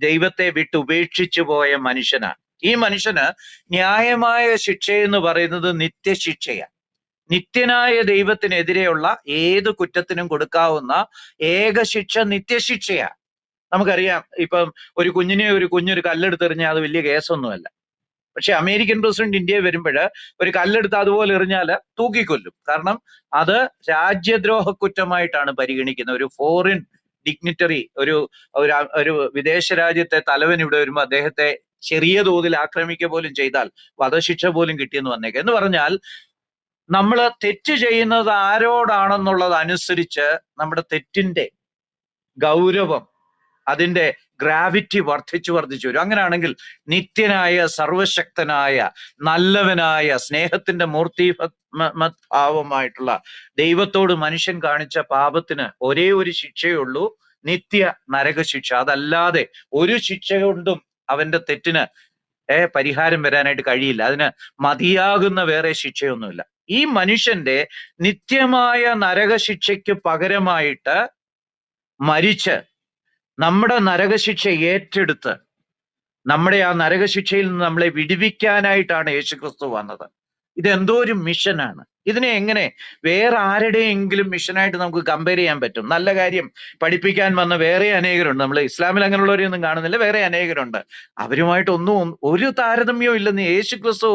ദൈവത്തെ വിട്ടുപേക്ഷിച്ചു പോയ മനുഷ്യനാണ്. ഈ മനുഷ്യന് ന്യായമായ ശിക്ഷയെന്ന് പറയുന്നത് നിത്യശിക്ഷയാണ്. നിത്യനായ ദൈവത്തിനെതിരെയുള്ള ഏത് കുറ്റത്തിനും കൊടുക്കാവുന്ന ഏക ശിക്ഷ നിത്യശിക്ഷയാണ്. നമുക്കറിയാം, ഇപ്പം ഒരു കുഞ്ഞൊരു കല്ലെടുത്തെറിഞ്ഞാൽ അത് വലിയ കേസൊന്നുമല്ല. പക്ഷെ അമേരിക്കൻ പ്രസിഡന്റ് ഇന്ത്യയിൽ വരുമ്പോൾ ഒരു കല്ലെടുത്ത് അതുപോലെ എറിഞ്ഞാൽ തൂക്കിക്കൊല്ലും. കാരണം അത് രാജ്യദ്രോഹ കുറ്റമായിട്ടാണ് പരിഗണിക്കുന്നത്. ഒരു ഫോറിൻ ഡിഗ്നിറ്ററി, ഒരു ഒരു വിദേശ രാജ്യത്തെ തലവൻ ഇവിടെ വരുമ്പോൾ അദ്ദേഹത്തെ ചെറിയ തോതിൽ ആക്രമിക്കുക പോലും ചെയ്താൽ വധശിക്ഷ പോലും കിട്ടിയെന്ന് വന്നേക്കാം. എന്ന് പറഞ്ഞാൽ നമ്മൾ തെറ്റ് ചെയ്യുന്നത് ആരോടാണെന്നുള്ളത് അനുസരിച്ച് നമ്മുടെ തെറ്റിന്റെ ഗൗരവം, അതിന്റെ ഗ്രാവിറ്റി വർദ്ധിച്ചു വരും. അങ്ങനെയാണെങ്കിൽ നിത്യനായ, സർവശക്തനായ, നല്ലവനായ, സ്നേഹത്തിന്റെ ഭാവമായിട്ടുള്ള ദൈവത്തോട് മനുഷ്യൻ കാണിച്ച പാപത്തിന് ഒരേ ഒരു ശിക്ഷയേ ഉള്ളൂ, നിത്യ നരകശിക്ഷ. അതല്ലാതെ ഒരു ശിക്ഷ കൊണ്ടും അവന്റെ തെറ്റിന് പരിഹാരം വരാനായിട്ട് കഴിയില്ല. അതിന് മതിയാകുന്ന വേറെ ശിക്ഷയൊന്നുമില്ല. ഈ മനുഷ്യന്റെ നിത്യമായ നരകശിക്ഷയ്ക്ക് പകരമായിട്ട് മരിച്ച് നമ്മുടെ നരകശിക്ഷ ഏറ്റെടുത്ത് നമ്മുടെ ആ നരകശിക്ഷയിൽ നിന്ന് നമ്മളെ വിടുവിക്കാനായിട്ടാണ് യേശുക്രിസ്തു വന്നത്. ഇതെന്തോ ഒരു മിഷനാണ്. ഇതിനെ എങ്ങനെ വേറെ ആരുടെയെങ്കിലും മിഷനായിട്ട് നമുക്ക് കമ്പയർ ചെയ്യാൻ പറ്റും? നല്ല കാര്യം പഠിപ്പിക്കാൻ വന്ന വേറെ അനേകരുണ്ട്. നമ്മൾ ഇസ്ലാമിൽ അങ്ങനെയുള്ളവരെയൊന്നും കാണുന്നില്ല, വേറെ അനേകരുണ്ട്. അവരുമായിട്ടൊന്നും ഒരു താരതമ്യവും ഇല്ലെന്ന്. യേശുക്രിസ്തു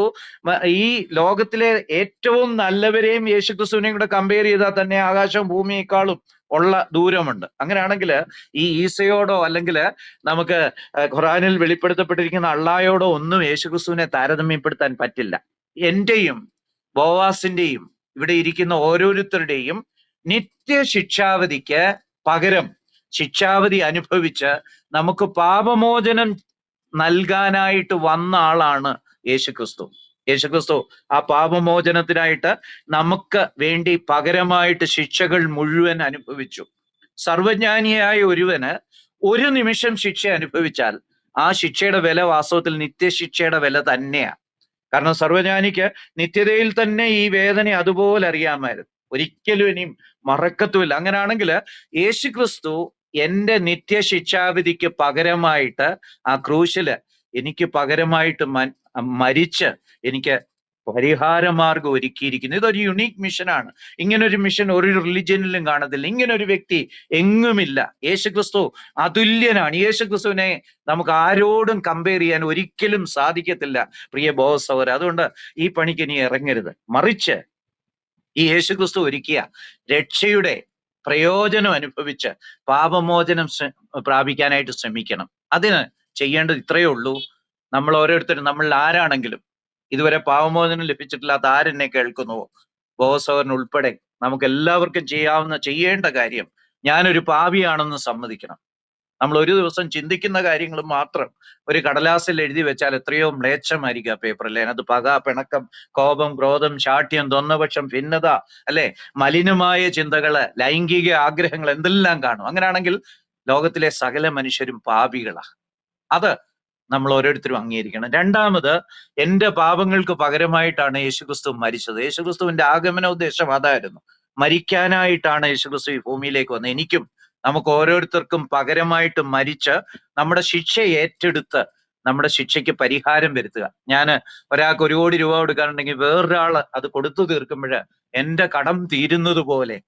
ഈ ലോകത്തിലെ ഏറ്റവും നല്ലവരെയും യേശുക്രിസ്തുവിനെയും കൂടെ കമ്പയർ ചെയ്താൽ തന്നെ ആകാശവും ഭൂമിയേക്കാളും ഉള്ള ദൂരമുണ്ട്. അങ്ങനെയാണെങ്കിൽ ഈ ഈസയോടോ അല്ലെങ്കിൽ നമുക്ക് ഖുറാനിൽ വെളിപ്പെടുത്തപ്പെട്ടിരിക്കുന്ന അള്ളായോടോ ഒന്നും യേശുക്രിസ്തുവിനെ താരതമ്യപ്പെടുത്താൻ പറ്റില്ല. എന്റെയും ബോവാസിന്റെയും ഇവിടെ ഇരിക്കുന്ന ഓരോരുത്തരുടെയും നിത്യശിക്ഷാവധിക്ക് പകരം ശിക്ഷാവധി അനുഭവിച്ച് നമുക്ക് പാപമോചനം നൽകാനായിട്ട് വന്ന ആളാണ് യേശുക്രിസ്തു. യേശുക്രിസ്തു ആ പാപമോചനത്തിനായിട്ട് നമുക്ക് വേണ്ടി പകരമായിട്ട് ശിക്ഷകൾ മുഴുവൻ അനുഭവിച്ചു. സർവജ്ഞാനിയായ ഒരുവന് ഒരു നിമിഷം ശിക്ഷ അനുഭവിച്ചാൽ ആ ശിക്ഷയുടെ വില വാസ്തവത്തിൽ നിത്യശിക്ഷയുടെ വില തന്നെയാണ്. കാരണം സർവജ്ഞാനിക്ക് നിത്യതയിൽ തന്നെ ഈ വേദന അതുപോലെ അറിയാമായിരുന്നു, ഒരിക്കലും ഇനിയും മറക്കത്തുമില്ല. അങ്ങനെയാണെങ്കിൽ യേശുക്രിസ്തു എന്റെ നിത്യശിക്ഷാവിധിക്ക് പകരമായിട്ട് ആ ക്രൂശില് എനിക്ക് പകരമായിട്ട് മരിച്ച് എനിക്ക് പരിഹാരമാർഗം ഒരുക്കിയിരിക്കുന്നു. ഇതൊരു യുണീക് മിഷനാണ്. ഇങ്ങനൊരു മിഷൻ ഒരു റിലിജനിലും കാണത്തില്ല. ഇങ്ങനൊരു വ്യക്തി എങ്ങുമില്ല. യേശുക്രിസ്തു അതുല്യനാണ്. യേശുക്രിസ്തുവിനെ നമുക്ക് ആരോടും കമ്പയർ ചെയ്യാൻ ഒരിക്കലും സാധിക്കത്തില്ല പ്രിയ ബോസവർ. അതുകൊണ്ട് ഈ പണിക്ക് ഇനി ഇറങ്ങരുത്. മറിച്ച് ഈ യേശുക്രിസ്തു ഒരുക്കിയ രക്ഷയുടെ പ്രയോജനം അനുഭവിച്ച് പാപമോചനം പ്രാപിക്കാനായിട്ട് ശ്രമിക്കണം. അതിന് ചെയ്യേണ്ടത് ഇത്രയേ ഉള്ളൂ. നമ്മൾ ഓരോരുത്തരും, നമ്മൾ ആരാണെങ്കിലും ഇതുവരെ പാപമോചനം ലഭിച്ചിട്ടില്ലാത്ത ആരെന്നെ കേൾക്കുന്നുവോ, ബോസവൻ ഉൾപ്പെടെ നമുക്ക് എല്ലാവർക്കും ചെയ്യേണ്ട കാര്യം, ഞാനൊരു പാപിയാണെന്ന് സമ്മതിക്കണം. നമ്മൾ ഒരു ദിവസം ചിന്തിക്കുന്ന കാര്യങ്ങൾ മാത്രം ഒരു കടലാസിൽ എഴുതി വെച്ചാൽ എത്രയോ മ്ലേച്ഛമായിരിക്കും ആ പേപ്പറിൽ. അതിനകത്ത് പക, പിണക്കം, കോപം, ക്രോധം, ശാഠ്യം, ദ്വന്ദ്വപക്ഷം, ഭിന്നത, അല്ലെ, മലിനമായ ചിന്തകള്, ലൈംഗിക ആഗ്രഹങ്ങൾ, എന്തെല്ലാം കാണും. അങ്ങനെയാണെങ്കിൽ ലോകത്തിലെ സകല മനുഷ്യരും പാപികളാ. അത് നമ്മൾ ഓരോരുത്തരും അംഗീകരിക്കണം. രണ്ടാമത്, എന്റെ പാപങ്ങൾക്ക് പകരമായിട്ടാണ് യേശുക്രിസ്തു മരിച്ചത്. യേശുക്രിസ്തുവിന്റെ ആഗമന ഉദ്ദേശം അതായിരുന്നു. മരിക്കാനായിട്ടാണ് യേശുക്രിസ്തു ഈ ഭൂമിയിലേക്ക് വന്നത്. എനിക്കും നമുക്ക് ഓരോരുത്തർക്കും പകരമായിട്ട് മരിച്ച് നമ്മുടെ ശിക്ഷ ഏറ്റെടുത്ത് നമ്മുടെ ശിക്ഷയ്ക്ക് പരിഹാരം വരുത്തുക. ഞാൻ ഒരാൾക്ക് 1 കോടി രൂപ കൊടുക്കാനുണ്ടെങ്കിൽ വേറൊരാൾ അത് കൊടുത്തു തീർക്കുമ്പോൾ എന്റെ കടം തീരുന്നത് പോലെ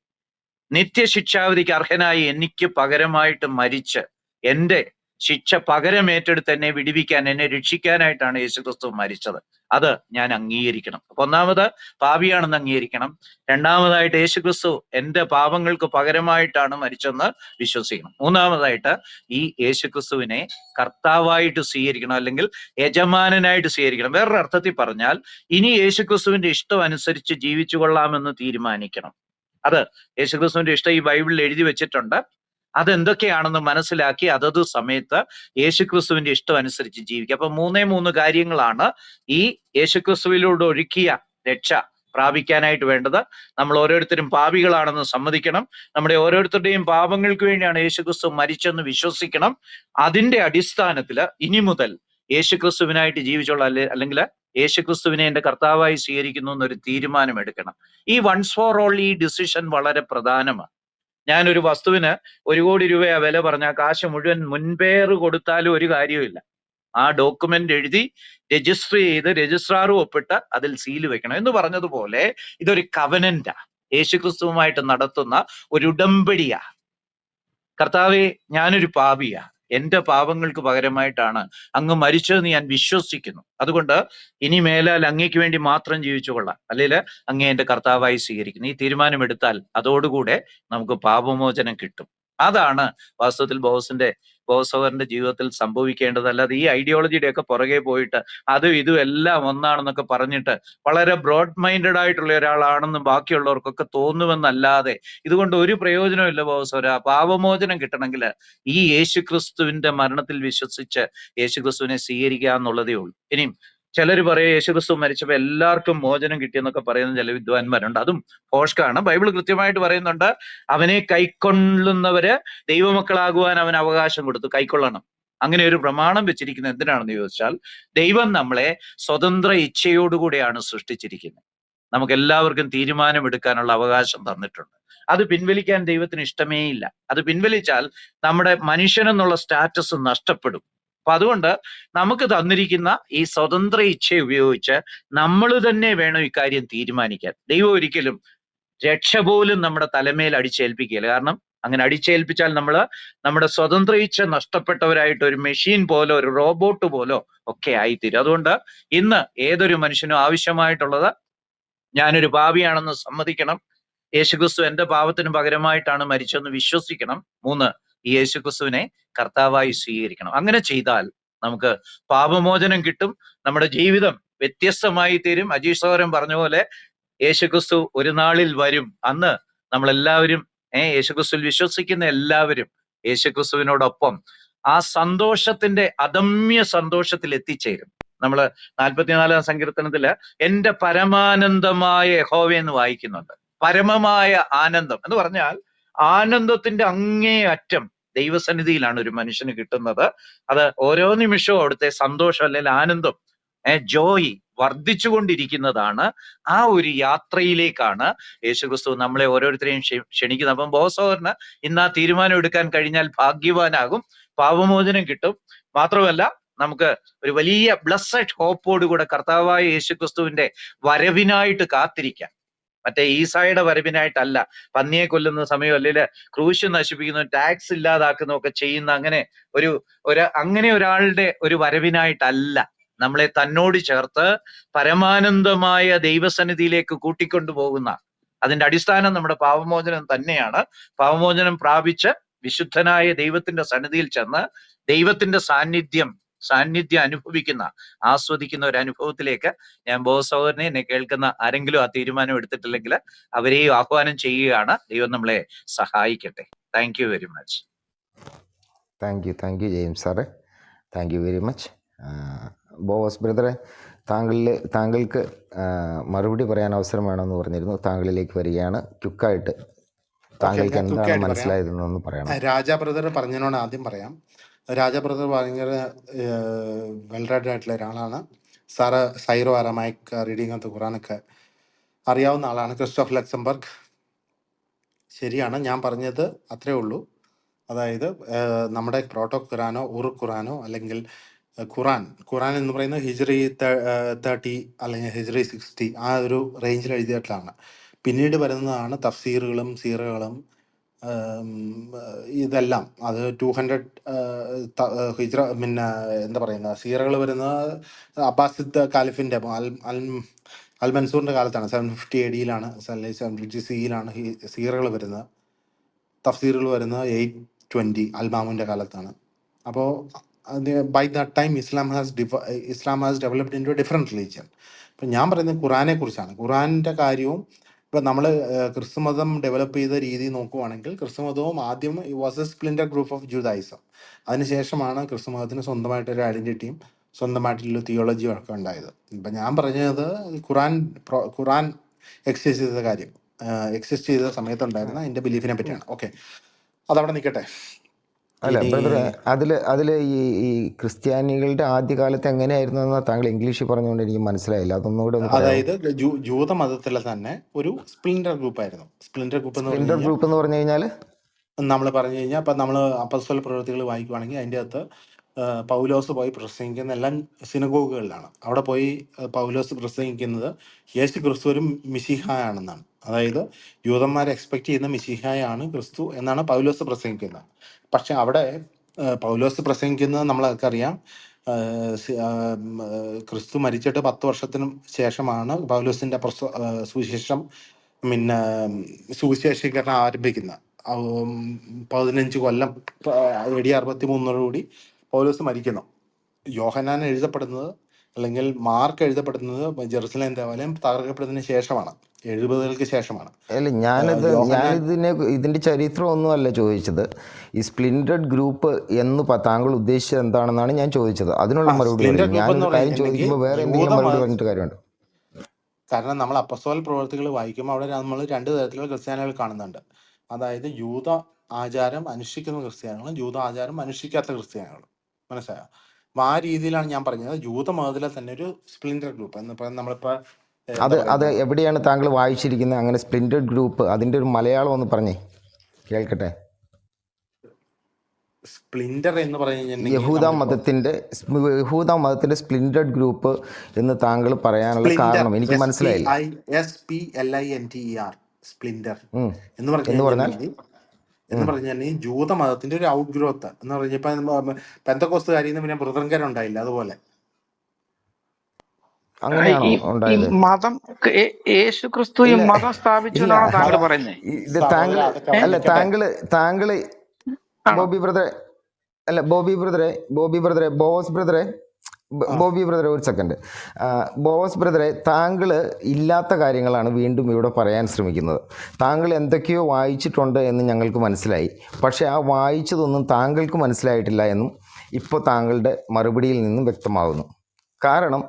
നിത്യശിക്ഷാവിധിക്ക് അർഹനായി എനിക്ക് പകരമായിട്ട് മരിച്ച് എന്റെ ശിക്ഷ പകരം ഏറ്റെടുത്ത് എന്നെ വിടുവിക്കാൻ, എന്നെ രക്ഷിക്കാനായിട്ടാണ് യേശുക്രിസ്തു മരിച്ചത്. അത് ഞാൻ അംഗീകരിക്കണം. അപ്പൊ ഒന്നാമത് പാപിയാണെന്ന് അംഗീകരിക്കണം. രണ്ടാമതായിട്ട് യേശുക്രിസ്തു എന്റെ പാപങ്ങൾക്ക് പകരമായിട്ടാണ് മരിച്ചെന്ന് വിശ്വസിക്കണം. മൂന്നാമതായിട്ട് ഈ യേശുക്രിസ്തുവിനെ കർത്താവായിട്ട് സ്വീകരിക്കണം, അല്ലെങ്കിൽ യജമാനനായിട്ട് സ്വീകരിക്കണം. വേറൊരു അർത്ഥത്തിൽ പറഞ്ഞാൽ ഇനി യേശുക്രിസ്തുവിന്റെ ഇഷ്ടം അനുസരിച്ച് ജീവിച്ചു കൊള്ളാമെന്ന് തീരുമാനിക്കണം. അത് യേശുക്രിസ്തുവിന്റെ ഇഷ്ടം ഈ ബൈബിളിൽ എഴുതി വെച്ചിട്ടുണ്ട്. അതെന്തൊക്കെയാണെന്ന് മനസ്സിലാക്കി അതത് സമയത്ത് യേശുക്രിസ്തുവിന്റെ ഇഷ്ടം അനുസരിച്ച് ജീവിക്കുക. അപ്പൊ 3 കാര്യങ്ങളാണ് ഈ യേശുക്രിസ്തുവിലൂടെ ഒഴുക്കിയ രക്ഷ പ്രാപിക്കാനായിട്ട് വേണ്ടത്. നമ്മൾ ഓരോരുത്തരും പാപികളാണെന്ന് സമ്മതിക്കണം. നമ്മുടെ ഓരോരുത്തരുടെയും പാപങ്ങൾക്ക് വേണ്ടിയാണ് യേശുക്രിസ്തു മരിച്ചെന്ന് വിശ്വസിക്കണം. അതിന്റെ അടിസ്ഥാനത്തിൽ ഇനി മുതൽ യേശുക്രിസ്തുവിനായിട്ട് ജീവിച്ചോളാം, അല്ലെങ്കിൽ യേശുക്രിസ്തുവിനെ എന്റെ കർത്താവായി സ്വീകരിക്കുന്നു എന്നൊരു തീരുമാനം എടുക്കണം. ഈ വൺസ് ഫോർ ഓൾ ഈ ഡിസിഷൻ വളരെ പ്രധാനമാണ്. ഞാനൊരു വസ്തുവിന് 1 കോടി രൂപയാ വില പറഞ്ഞാൽ കാശ് മുഴുവൻ മുൻപേറ് കൊടുത്താലും ഒരു കാര്യമില്ല. ആ ഡോക്യുമെന്റ് എഴുതി രജിസ്റ്റർ ചെയ്ത് രജിസ്ട്രാറും ഒപ്പിട്ട് അതിൽ സീല് വെക്കണം. എന്ന് പറഞ്ഞതുപോലെ ഇതൊരു കവനന്റാ, യേശുക്രിസ്തുവുമായിട്ട് നടത്തുന്ന ഒരു ഉടമ്പടിയാ. കർത്താവേ, ഞാനൊരു പാപിയാ, എൻ്റെ പാപങ്ങൾക്ക് പകരമായിട്ടാണ് അങ്ങ് മരിച്ചതെന്ന് ഞാൻ വിശ്വസിക്കുന്നു. അതുകൊണ്ട് ഇനി മേലാൽ അങ്ങേക്ക് വേണ്ടി മാത്രം ജീവിച്ചു കൊള്ളാം, അല്ലെങ്കിൽ അങ്ങേ എൻ്റെ കർത്താവായി സ്വീകരിക്കുന്നു. ഈ തീരുമാനമെടുത്താൽ അതോടുകൂടെ നമുക്ക് പാപമോചനം കിട്ടും. അതാണ് വാസ്തവത്തിൽ ബോസവറിന്റെ ജീവിതത്തിൽ സംഭവിക്കേണ്ടത്. അല്ലാതെ ഈ ഐഡിയോളജിയുടെ ഒക്കെ പുറകെ പോയിട്ട് അതും ഇതും എല്ലാം ഒന്നാണെന്നൊക്കെ പറഞ്ഞിട്ട് വളരെ ബ്രോഡ് മൈൻഡഡ് ആയിട്ടുള്ള ഒരാളാണെന്ന് ബാക്കിയുള്ളവർക്കൊക്കെ തോന്നുമെന്നല്ലാതെ ഇതുകൊണ്ട് ഒരു പ്രയോജനമില്ല ബോസവര. പാപമോചനം കിട്ടണമെങ്കിൽ ഈ യേശുക്രിസ്തുവിന്റെ മരണത്തിൽ വിശ്വസിച്ച് യേശുക്രിസ്തുവിനെ സ്വീകരിക്കുക എന്നുള്ളതേ ഉള്ളൂ. ഇനിയും ചിലർ പറയും യേശുക്രിസ്തു മരിച്ചപ്പോൾ എല്ലാവർക്കും മോചനം കിട്ടിയെന്നൊക്കെ പറയുന്ന ചില വിദ്വാൻമാരുണ്ട്. അതും ഭോഷ്കാണ്. ബൈബിൾ കൃത്യമായിട്ട് പറയുന്നുണ്ട്, അവനെ കൈക്കൊള്ളുന്നവര് ദൈവമക്കളാകുവാൻ അവൻ അവകാശം കൊടുത്തു. കൈക്കൊള്ളണം. അങ്ങനെ ഒരു പ്രമാണം വെച്ചിരിക്കുന്നത് എന്തിനാണെന്ന് ചോദിച്ചാൽ, ദൈവം നമ്മളെ സ്വതന്ത്ര ഇച്ഛയോടുകൂടിയാണ് സൃഷ്ടിച്ചിരിക്കുന്നത്. നമുക്ക് എല്ലാവർക്കും തീരുമാനമെടുക്കാനുള്ള അവകാശം തന്നിട്ടുണ്ട്. അത് പിൻവലിക്കാൻ ദൈവത്തിന് ഇഷ്ടമേ ഇല്ല. അത് പിൻവലിച്ചാൽ നമ്മുടെ മനുഷ്യനെന്നുള്ള സ്റ്റാറ്റസ് നഷ്ടപ്പെടും. അപ്പൊ അതുകൊണ്ട് നമുക്ക് തന്നിരിക്കുന്ന ഈ സ്വതന്ത്ര ഇച്ഛ ഉപയോഗിച്ച് നമ്മൾ തന്നെ വേണം ഇക്കാര്യം തീരുമാനിക്കാൻ. ദൈവം ഒരിക്കലും രക്ഷ പോലും നമ്മുടെ തലമേൽ അടിച്ചേൽപ്പിക്കുകയില്ല. കാരണം അങ്ങനെ അടിച്ചേൽപ്പിച്ചാൽ നമ്മുടെ സ്വതന്ത്ര ഇച്ഛ നഷ്ടപ്പെട്ടവരായിട്ട് ഒരു മെഷീൻ പോലോ ഒരു റോബോട്ട് പോലോ ഒക്കെ ആയിത്തീരും. അതുകൊണ്ട് ഇന്ന് ഏതൊരു മനുഷ്യനും ആവശ്യമായിട്ടുള്ളത്, ഞാനൊരു പാപിയാണെന്ന് സമ്മതിക്കണം, യേശുക്രിസ്തു എന്റെ പാപത്തിന് പകരമായിട്ടാണ് മരിച്ചതെന്ന് വിശ്വസിക്കണം. 3, ഈ യേശുക്രിസ്തുവിനെ കർത്താവായി സ്വീകരിക്കണം. അങ്ങനെ ചെയ്താൽ നമുക്ക് പാപമോചനം കിട്ടും, നമ്മുടെ ജീവിതം വ്യത്യസ്തമായി തീരും. അജീഷ് സഹോദരൻ പറഞ്ഞ പോലെ യേശുക്രിസ്തു ഒരു നാളിൽ വരും. അന്ന് നമ്മളെല്ലാവരും യേശുക്രിസ്തുവിൽ വിശ്വസിക്കുന്ന എല്ലാവരും യേശുക്രിസ്തുവിനോടൊപ്പം ആ സന്തോഷത്തിന്റെ അദമ്യ സന്തോഷത്തിൽ എത്തിച്ചേരും. നമ്മള് 44-ാം സങ്കീർത്തനത്തില് എന്റെ പരമാനന്ദമായ യഹോവ എന്ന് വായിക്കുന്നുണ്ട്. പരമമായ ആനന്ദം എന്ന് പറഞ്ഞാൽ ആനന്ദത്തിന്റെ അങ്ങേ അറ്റം ദൈവസന്നിധിയിലാണ് ഒരു മനുഷ്യന് കിട്ടുന്നത്. അത് ഓരോ നിമിഷവും അവിടുത്തെ സന്തോഷം അല്ലെങ്കിൽ ആനന്ദം, ജോയ് വർദ്ധിച്ചുകൊണ്ടിരിക്കുന്നതാണ്. ആ ഒരു യാത്രയിലേക്കാണ് യേശുക്രിസ്തു നമ്മളെ ഓരോരുത്തരെയും ക്ഷണിക്കുന്നത്. അപ്പം ബോസോറിന് ഇന്ന് ആ തീരുമാനം എടുക്കാൻ കഴിഞ്ഞാൽ ഭാഗ്യവാനാകും, പാപമോചനം കിട്ടും. മാത്രമല്ല നമുക്ക് ഒരു വലിയ ബ്ലസ്സഡ് ഹോപ്പോടുകൂടെ കർത്താവായ യേശുക്രിസ്തുവിന്റെ വരവിനായിട്ട് കാത്തിരിക്കാം. മറ്റേ ഈസായുടെ വരവിനായിട്ടല്ല, പന്നിയെ കൊല്ലുന്ന സമയം അല്ലെങ്കിൽ ക്രൂശ് നശിപ്പിക്കുന്നു, ടാക്സ് ഇല്ലാതാക്കുന്നു ഒക്കെ ചെയ്യുന്ന അങ്ങനെ ഒരാളുടെ ഒരു വരവിനായിട്ടല്ല, നമ്മളെ തന്നോട് ചേർത്ത് പരമാനന്ദമായ ദൈവസന്നിധിയിലേക്ക് കൂട്ടിക്കൊണ്ടുപോകുന്ന അതിന്റെ അടിസ്ഥാനം നമ്മുടെ പാപമോചനം തന്നെയാണ്. പാപമോചനം പ്രാപിച്ച് വിശുദ്ധനായ ദൈവത്തിന്റെ സന്നിധിയിൽ ചെന്ന് ദൈവത്തിന്റെ സാന്നിധ്യം ആസ്വദിക്കുന്ന ഒരു അനുഭവത്തിലേക്ക് ഞാൻ ബോസഹോദരനെ, എന്നെ കേൾക്കുന്ന ആരെങ്കിലും ആ തീരുമാനം എടുത്തിട്ടില്ലെങ്കിൽ അവരെയും ആഹ്വാനം ചെയ്യുകയാണ്. ദൈവം നമ്മളെ സഹായിക്കട്ടെ. Thank you very much. Thank you James സാറേ, thank you very much. Bose ബ്രദറെ, താങ്കൾക്ക് മറുപടി പറയാൻ അവസരം വേണമെന്ന് പറഞ്ഞിരുന്നു. താങ്കളിലേക്ക് വരികയാണ്. ക്യുക്കായിട്ട് താങ്കൾക്ക് എന്താണ് മനസ്സിലായതെന്നൊന്ന് പറയണം. രാജാ ബ്രദർ പറഞ്ഞതിനോട് ആദ്യം പറയാം. രാജാ ബ്രദർ ഭയങ്കര വെൽ റെഡ് ആയിട്ടുള്ള ഒരാളാണ്. Sir Syro Aramaic reading of the ഖുറാനൊക്കെ അറിയാവുന്ന ആളാണ്. Christoph Luxenberg. ശരിയാണ്, ഞാൻ പറഞ്ഞത് അത്രേ ഉള്ളൂ. അതായത് നമ്മുടെ പ്രോട്ടോ ഖുറാനോ ഖുറാനോ അല്ലെങ്കിൽ ഖുറാൻ എന്ന് പറയുന്നത് ഹിജ്രി 30 അല്ലെങ്കിൽ ഹിജ്രി 60 ആ ഒരു റേഞ്ചിൽ എഴുതിയിട്ടുള്ളതാണ്. പിന്നീട് വരുന്നതാണ് തഫ്സീറുകളും സീറകളും ഇതെല്ലാം. അത് 200 ഹിജ്ര, പിന്നെ എന്താ പറയുന്ന സീറകൾ വരുന്നത് അബ്ബാസിദ് കാലിഫിൻ്റെ അൽ മൻസൂറിൻ്റെ കാലത്താണ്. 750 AD-യിലാണ്, 750 CE-യിലാണ് സീറകൾ വരുന്നത്. തഫ്സീറുകൾ വരുന്നത് 820 അൽ-മാമൂൻ്റെ കാലത്താണ്. അപ്പോൾ by that time Islam has developed into a different religion. ഇപ്പം ഞാൻ പറയുന്നത് ഖുറാനെ കുറിച്ചാണ്. ഖുറാൻ്റെ കാര്യവും ഇപ്പം നമ്മൾ ക്രിസ്തുമതം ഡെവലപ്പ് ചെയ്ത രീതി നോക്കുവാണെങ്കിൽ, ക്രിസ്തുമതവും ആദ്യം was a splinter group of Judaism. അതിനുശേഷമാണ് ക്രിസ്തുമതത്തിന് സ്വന്തമായിട്ടൊരു ഐഡൻറ്റിറ്റിയും സ്വന്തമായിട്ടുള്ള തിയോളജിയും ഒക്കെ ഉണ്ടായത്. ഇപ്പം ഞാൻ പറഞ്ഞത് ഖുറാൻ എക്സിസ്റ്റ് ചെയ്ത കാര്യം, എക്സിസ്റ്റ് ചെയ്ത സമയത്തുണ്ടായിരുന്ന എൻ്റെ ബിലീഫിനെ പറ്റിയാണ്. ഓക്കെ, അതവിടെ നിൽക്കട്ടെ. അല്ല ബ്രദറെ, അതിൽ ഈ ക്രിസ്ത്യാനികളുടെ ആദ്യകാലത്ത് എങ്ങനെയായിരുന്നു എന്ന് താങ്കൾ ഇംഗ്ലീഷിൽ പറഞ്ഞുകൊണ്ട് എനിക്ക് മനസ്സിലായില്ല. അതൊന്നുകൂടെ ഒന്ന് പറയാമോ? അതായത് ജൂതമതത്തിലെ തന്നെ ഒരു സ്പ്ലിൻഡർ ഗ്രൂപ്പായിരുന്നു. സ്പ്ലിൻഡർ ഗ്രൂപ്പ് എന്ന് പറഞ്ഞു കഴിഞ്ഞാൽ നമ്മൾ പറഞ്ഞു കഴിഞ്ഞാൽ ഇപ്പം നമ്മൾ അപ്പസ്തോല പ്രവൃത്തികൾ വായിക്കുവാണെങ്കിൽ അതിൻ്റെ അകത്ത് പൗലോസ് പോയി പ്രസംഗിക്കുന്ന എല്ലാം സിനഗോഗുകളിലാണ്. അവിടെ പോയി പൗലോസ് പ്രസംഗിക്കുന്നത് യേശു ക്രിസ്തു ഒരു മിശിഹായാണെന്നാണ്. അതായത് യൂതന്മാരെ എക്സ്പെക്ട് ചെയ്യുന്ന മിശിഹായാണ് ക്രിസ്തു എന്നാണ് പൗലോസ് പ്രസംഗിക്കുന്നത്. പക്ഷെ അവിടെ പൗലോസ് പ്രസംഗിക്കുന്നത് നമ്മൾക്കറിയാം. ക്രിസ്തു മരിച്ചിട്ട് 10 വർഷത്തിന് ശേഷമാണ് പൗലോസിന്റെ സുവിശേഷം പിന്നെ സുവിശേഷീകരണം ആരംഭിക്കുന്നത്. 15 കൊല്ലം AD 63 പൗലോസ് മരിക്കുന്നു. യോഹന്നാൻ എഴുതപ്പെടുന്നത് അല്ലെങ്കിൽ മാർക്ക് എഴുതപ്പെടുന്നത് ജെറുസലേം ദേവാലയം തകർക്കപ്പെടുന്നതിന് ശേഷമാണ്, 70-കൾക്ക് ശേഷമാണ്. അല്ല യോഹന്നാൻ ഇതിൻ്റെ ചരിത്രമൊന്നുമല്ല ചോദിച്ചത്. ഈ സ്പ്ലിൻറ്റഡ് ഗ്രൂപ്പ് എന്ന് താങ്കൾ ഉദ്ദേശിച്ചത് എന്താണെന്നാണ് ഞാൻ ചോദിച്ചത്. അതിനുള്ള മറുപടി സ്പ്ലിൻഡർ പറയും. ഗ്രൂപ്പ് എന്ന് ഞാനൊരു കാര്യം പറഞ്ഞിട്ടുണ്ടെങ്കിൽ ചോദിക്കുമ്പോൾ വേറെ എന്തെങ്കിലും മറുപടി പറഞ്ഞിട്ട് കാര്യമുണ്ട്? കാരണം നമ്മൾ അപ്പസ്തോല പ്രവർത്തികൾ വായിക്കുമ്പോൾ അവിടെ നമ്മൾ 2 തരത്തിലുള്ള ക്രിസ്ത്യാനികൾ കാണുന്നുണ്ട്. അതായത് യൂത ആചാരം അനുഷ്ഠിക്കുന്ന ക്രിസ്ത്യാനികളും യൂത ആചാരം അനുഷ്ഠിക്കാത്ത ക്രിസ്ത്യാനികളും. മനസ്സിലായോ? അപ്പൊ ആ രീതിയിലാണ് ഞാൻ പറഞ്ഞത്. യൂത മതത്തിലെ തന്നെ ഒരു സ്പ്ലിൻഡർ ഗ്രൂപ്പ് എന്ന് നമ്മളിപ്പോ അത് എവിടെയാണ് താങ്കൾ വായിച്ചിരിക്കുന്നത് അങ്ങനെ സ്പ്ലിൻറ്റഡ് ഗ്രൂപ്പ്? അതിൻ്റെ ഒരു മലയാളം ഒന്ന് പറഞ്ഞേ കേൾക്കട്ടെ. സ്പ്ലിൻഡർ എന്ന് പറഞ്ഞു യഹൂദ മതത്തിന്റെ സ്പ്ലിൻറ്റഡ് ഗ്രൂപ്പ് എന്ന് താങ്കൾ പറയാനുള്ള കാരണം എനിക്ക് മനസ്സിലായില്ല. SPLINTER സ്പ്ലിൻഡർ എന്ന് പറഞ്ഞാൽ പറഞ്ഞാൽ ജൂത മതത്തിന്റെ ഒരു ഔട്ട് ഗ്രോത്ത് എന്ന് പറഞ്ഞപ്പോ പെന്തക്കോസ്തുകാരിൽ നിന്ന് പിന്നെ ബ്രദർങ്കരുണ്ടായില്ല, അതുപോലെ അങ്ങനെയാണോ ഉണ്ടായത്? മതം യേശു ക്രിസ്തു ഈ മതം സ്ഥാപിച്ചു ഇല്ല, എന്നാണോ താങ്കൾ പറയുന്നത്? ഇത് താങ്കള് ബോബി ബ്രദറെ അല്ല ബോബി ബ്രദറെ ഒരു സെക്കൻഡ്. ബോസ് ബ്രദറെ, താങ്കൾ ഇല്ലാത്ത കാര്യങ്ങളാണ് വീണ്ടും ഇവിടെ പറയാൻ ശ്രമിക്കുന്നത്. താങ്കൾ എന്തൊക്കെയോ വായിച്ചിട്ടുണ്ട് എന്ന് ഞങ്ങൾക്ക് മനസ്സിലായി. പക്ഷേ ആ വായിച്ചതൊന്നും താങ്കൾക്ക് മനസ്സിലായിട്ടില്ല എന്നും ഇപ്പോൾ താങ്കളുടെ മറുപടിയിൽ നിന്നും വ്യക്തമാകുന്നു. കാരണം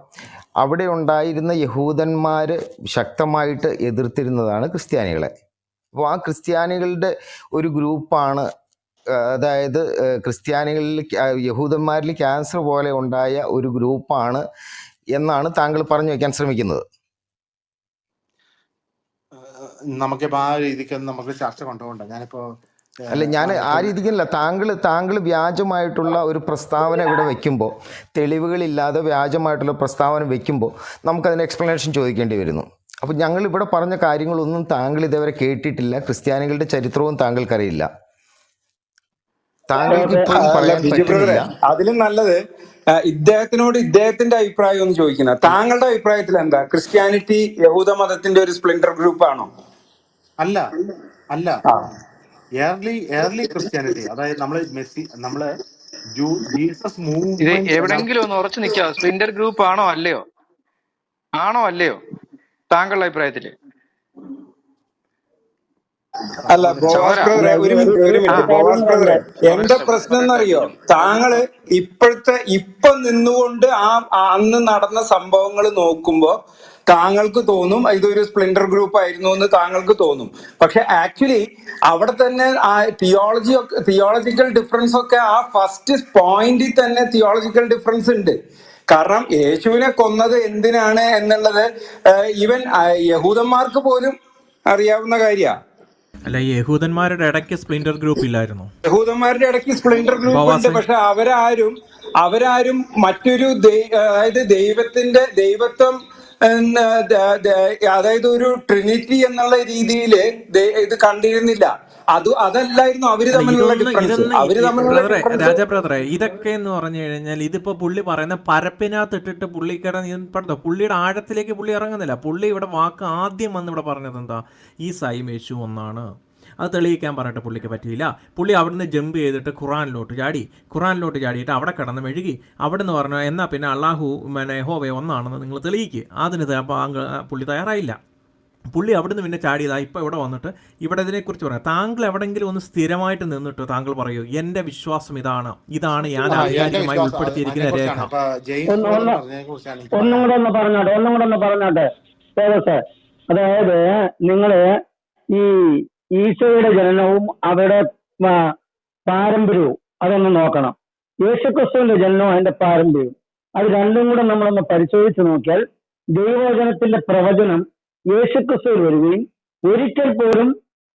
അവിടെ ഉണ്ടായിരുന്ന യഹൂദന്മാർ ശക്തമായിട്ട് എതിർത്തിരുന്നതാണ് ക്രിസ്ത്യാനികളെ. അപ്പോൾ ആ ക്രിസ്ത്യാനികളുടെ ഒരു ഗ്രൂപ്പാണ്, അതായത് ക്രിസ്ത്യാനികളിൽ യഹൂദന്മാരിൽ ക്യാൻസർ പോലെ ഉണ്ടായ ഒരു ഗ്രൂപ്പാണ് എന്നാണ് താങ്കൾ പറഞ്ഞു വയ്ക്കാൻ ശ്രമിക്കുന്നത്. നമുക്കിപ്പോൾ ആ രീതിക്ക് നമുക്ക് ചർച്ച കൊണ്ടുപോകണ്ട. ഞാനിപ്പോ അല്ല, ഞാൻ ആ രീതിക്കല്ല. താങ്കൾ വ്യാജമായിട്ടുള്ള ഒരു പ്രസ്താവന ഇവിടെ വെക്കുമ്പോൾ, തെളിവുകളില്ലാതെ വ്യാജമായിട്ടുള്ള പ്രസ്താവന വെക്കുമ്പോൾ നമുക്കതിന് എക്സ്പ്ലനേഷൻ ചോദിക്കേണ്ടി വരുന്നു. അപ്പോൾ ഞങ്ങൾ ഇവിടെ പറഞ്ഞ കാര്യങ്ങളൊന്നും താങ്കൾ ഇതേവരെ കേട്ടിട്ടില്ല. ക്രിസ്ത്യാനികളുടെ ചരിത്രവും താങ്കൾക്കറിയില്ല. താങ്കൾക്ക് ഇപ്പോഴും പറയാൻ പറ്റുന്നില്ല. അതിലും നല്ലത് ഇദ്ദേഹത്തിനോട് ഇദ്ദേഹത്തിന്റെ അഭിപ്രായം ഒന്ന് ചോദിക്കുന്നത്. താങ്കളുടെ അഭിപ്രായത്തിൽ എന്താ? ക്രിസ്ത്യാനിറ്റി യഹൂദ മതത്തിന്റെ ഒരു സ്പ്ലിൻഡർ ഗ്രൂപ്പ് ആണോ? അല്ല. ഏർലി ക്രിസ്ത്യാനിറ്റി, അതായത് നമ്മള് ജീസസ് ഇത് മൂവ്മെന്റ്. എവിടെങ്കിലും ഒന്ന് ഉറച്ചു നിൽക്കാവോ? സ്പ്ലിൻഡർ ഗ്രൂപ്പ് ആണോ അല്ലയോ താങ്കളുടെ അഭിപ്രായത്തില്? അല്ല, ബോവാസ് ബ്രദറെ, ഒരു മിനിറ്റ് ബോവാസ് ബ്രദറെ, എന്റെ പ്രശ്നം എന്നറിയോ? താങ്കള് ഇപ്പൊ നിന്നുകൊണ്ട് അന്ന് നടന്ന സംഭവങ്ങൾ നോക്കുമ്പോ താങ്കൾക്ക് തോന്നും ഇതൊരു സ്പ്ലിൻഡർ ഗ്രൂപ്പ് ആയിരുന്നു എന്ന് താങ്കൾക്ക് തോന്നും. പക്ഷെ ആക്ച്വലി അവിടെ തന്നെ ആ തിയോളജിക്കൽ ഡിഫറൻസ് ഒക്കെ ആ ഫസ്റ്റ് പോയിന്റിൽ തന്നെ തിയോളജിക്കൽ ഡിഫറൻസ് ഉണ്ട്. കാരണം യേശുവിനെ കൊന്നത് എന്തിനാണ് എന്നുള്ളത് ഈവൻ യഹൂദന്മാർക്ക് പോലും അറിയാവുന്ന കാര്യമാണ്. അല്ല, യഹൂദന്മാരുടെ ഇടയ്ക്ക് സ്പ്ലിൻഡർ ഗ്രൂപ്പ് ഇല്ലായിരുന്നു? യഹൂദന്മാരുടെ ഇടയ്ക്ക് സ്പ്ലിൻഡർ ഗ്രൂപ്പ് ഉണ്ട്. പക്ഷെ അവരാരും മറ്റൊരു അതായത് ദൈവത്വം അതായത് ഒരു ട്രിനിറ്റി എന്നുള്ള രീതിയിൽ ഇത് കണ്ടിരുന്നില്ല. അതല്ലായിരുന്നു അവര് തമ്മിലുള്ള ഡിഫറൻസ്. രാജ ബ്രദറെ, ഇതൊക്കെ എന്ന് പറഞ്ഞു കഴിഞ്ഞാൽ ഇതിപ്പോ പുള്ളി പറയുന്ന പരപ്പിനകത്ത് ഇട്ടിട്ട് പുള്ളിയുടെ ആഴത്തിലേക്ക് പുള്ളി ഇറങ്ങുന്നില്ല. പുള്ളി ഇവിടെ വാക്ക് ആദ്യം വന്ന് ഇവിടെ പറഞ്ഞത് എന്താ? ഈ യേശു ഒന്നാണ്. അത് തെളിയിക്കാൻ പറഞ്ഞിട്ട് പുള്ളിക്ക് പറ്റിയില്ല. പുള്ളി അവിടുന്ന് ജമ്പ് ചെയ്തിട്ട് ഖുറാനിലോട്ട് ചാടിയിട്ട് അവിടെ കിടന്ന് മെഴുകി. അവിടെ നിന്ന് പറഞ്ഞു എന്നാൽ പിന്നെ അള്ളാഹു യഹോവ ഒന്നാണെന്ന് നിങ്ങൾ തെളിയിക്കുക. അതിന് പുള്ളി തയ്യാറായില്ല. പുള്ളി അവിടുന്ന് പിന്നെ ചാടിയതാ ഇപ്പം ഇവിടെ വന്നിട്ട് ഇവിടെ ഇതിനെക്കുറിച്ച് പറയാം. താങ്കൾ എവിടെയെങ്കിലും ഒന്ന് സ്ഥിരമായിട്ട് നിന്നിട്ട് താങ്കൾ പറയൂ എൻ്റെ വിശ്വാസം ഇതാണ് ഞാൻ ആധികാരികമായി ഉൾപ്പെടുത്തിയിരിക്കുന്ന രേഖ. ഒന്നും കൂടെ ഒന്ന് പറഞ്ഞോട്ടെ. അതായത് നിങ്ങള് ഈ ഈശോയുടെ ജനനവും അവരുടെ പാരമ്പര്യവും അതൊന്ന് നോക്കണം. യേശുക്രിസ്തുവിന്റെ ജനനവും അതിന്റെ പാരമ്പര്യവും അത് രണ്ടും കൂടെ നമ്മളൊന്ന് പരിശോധിച്ച് നോക്കിയാൽ ദൈവവചനത്തിന്റെ പ്രവചനം യേശുക്രിസ്തുവിൽ വരികയും ഒരിക്കൽ പോലും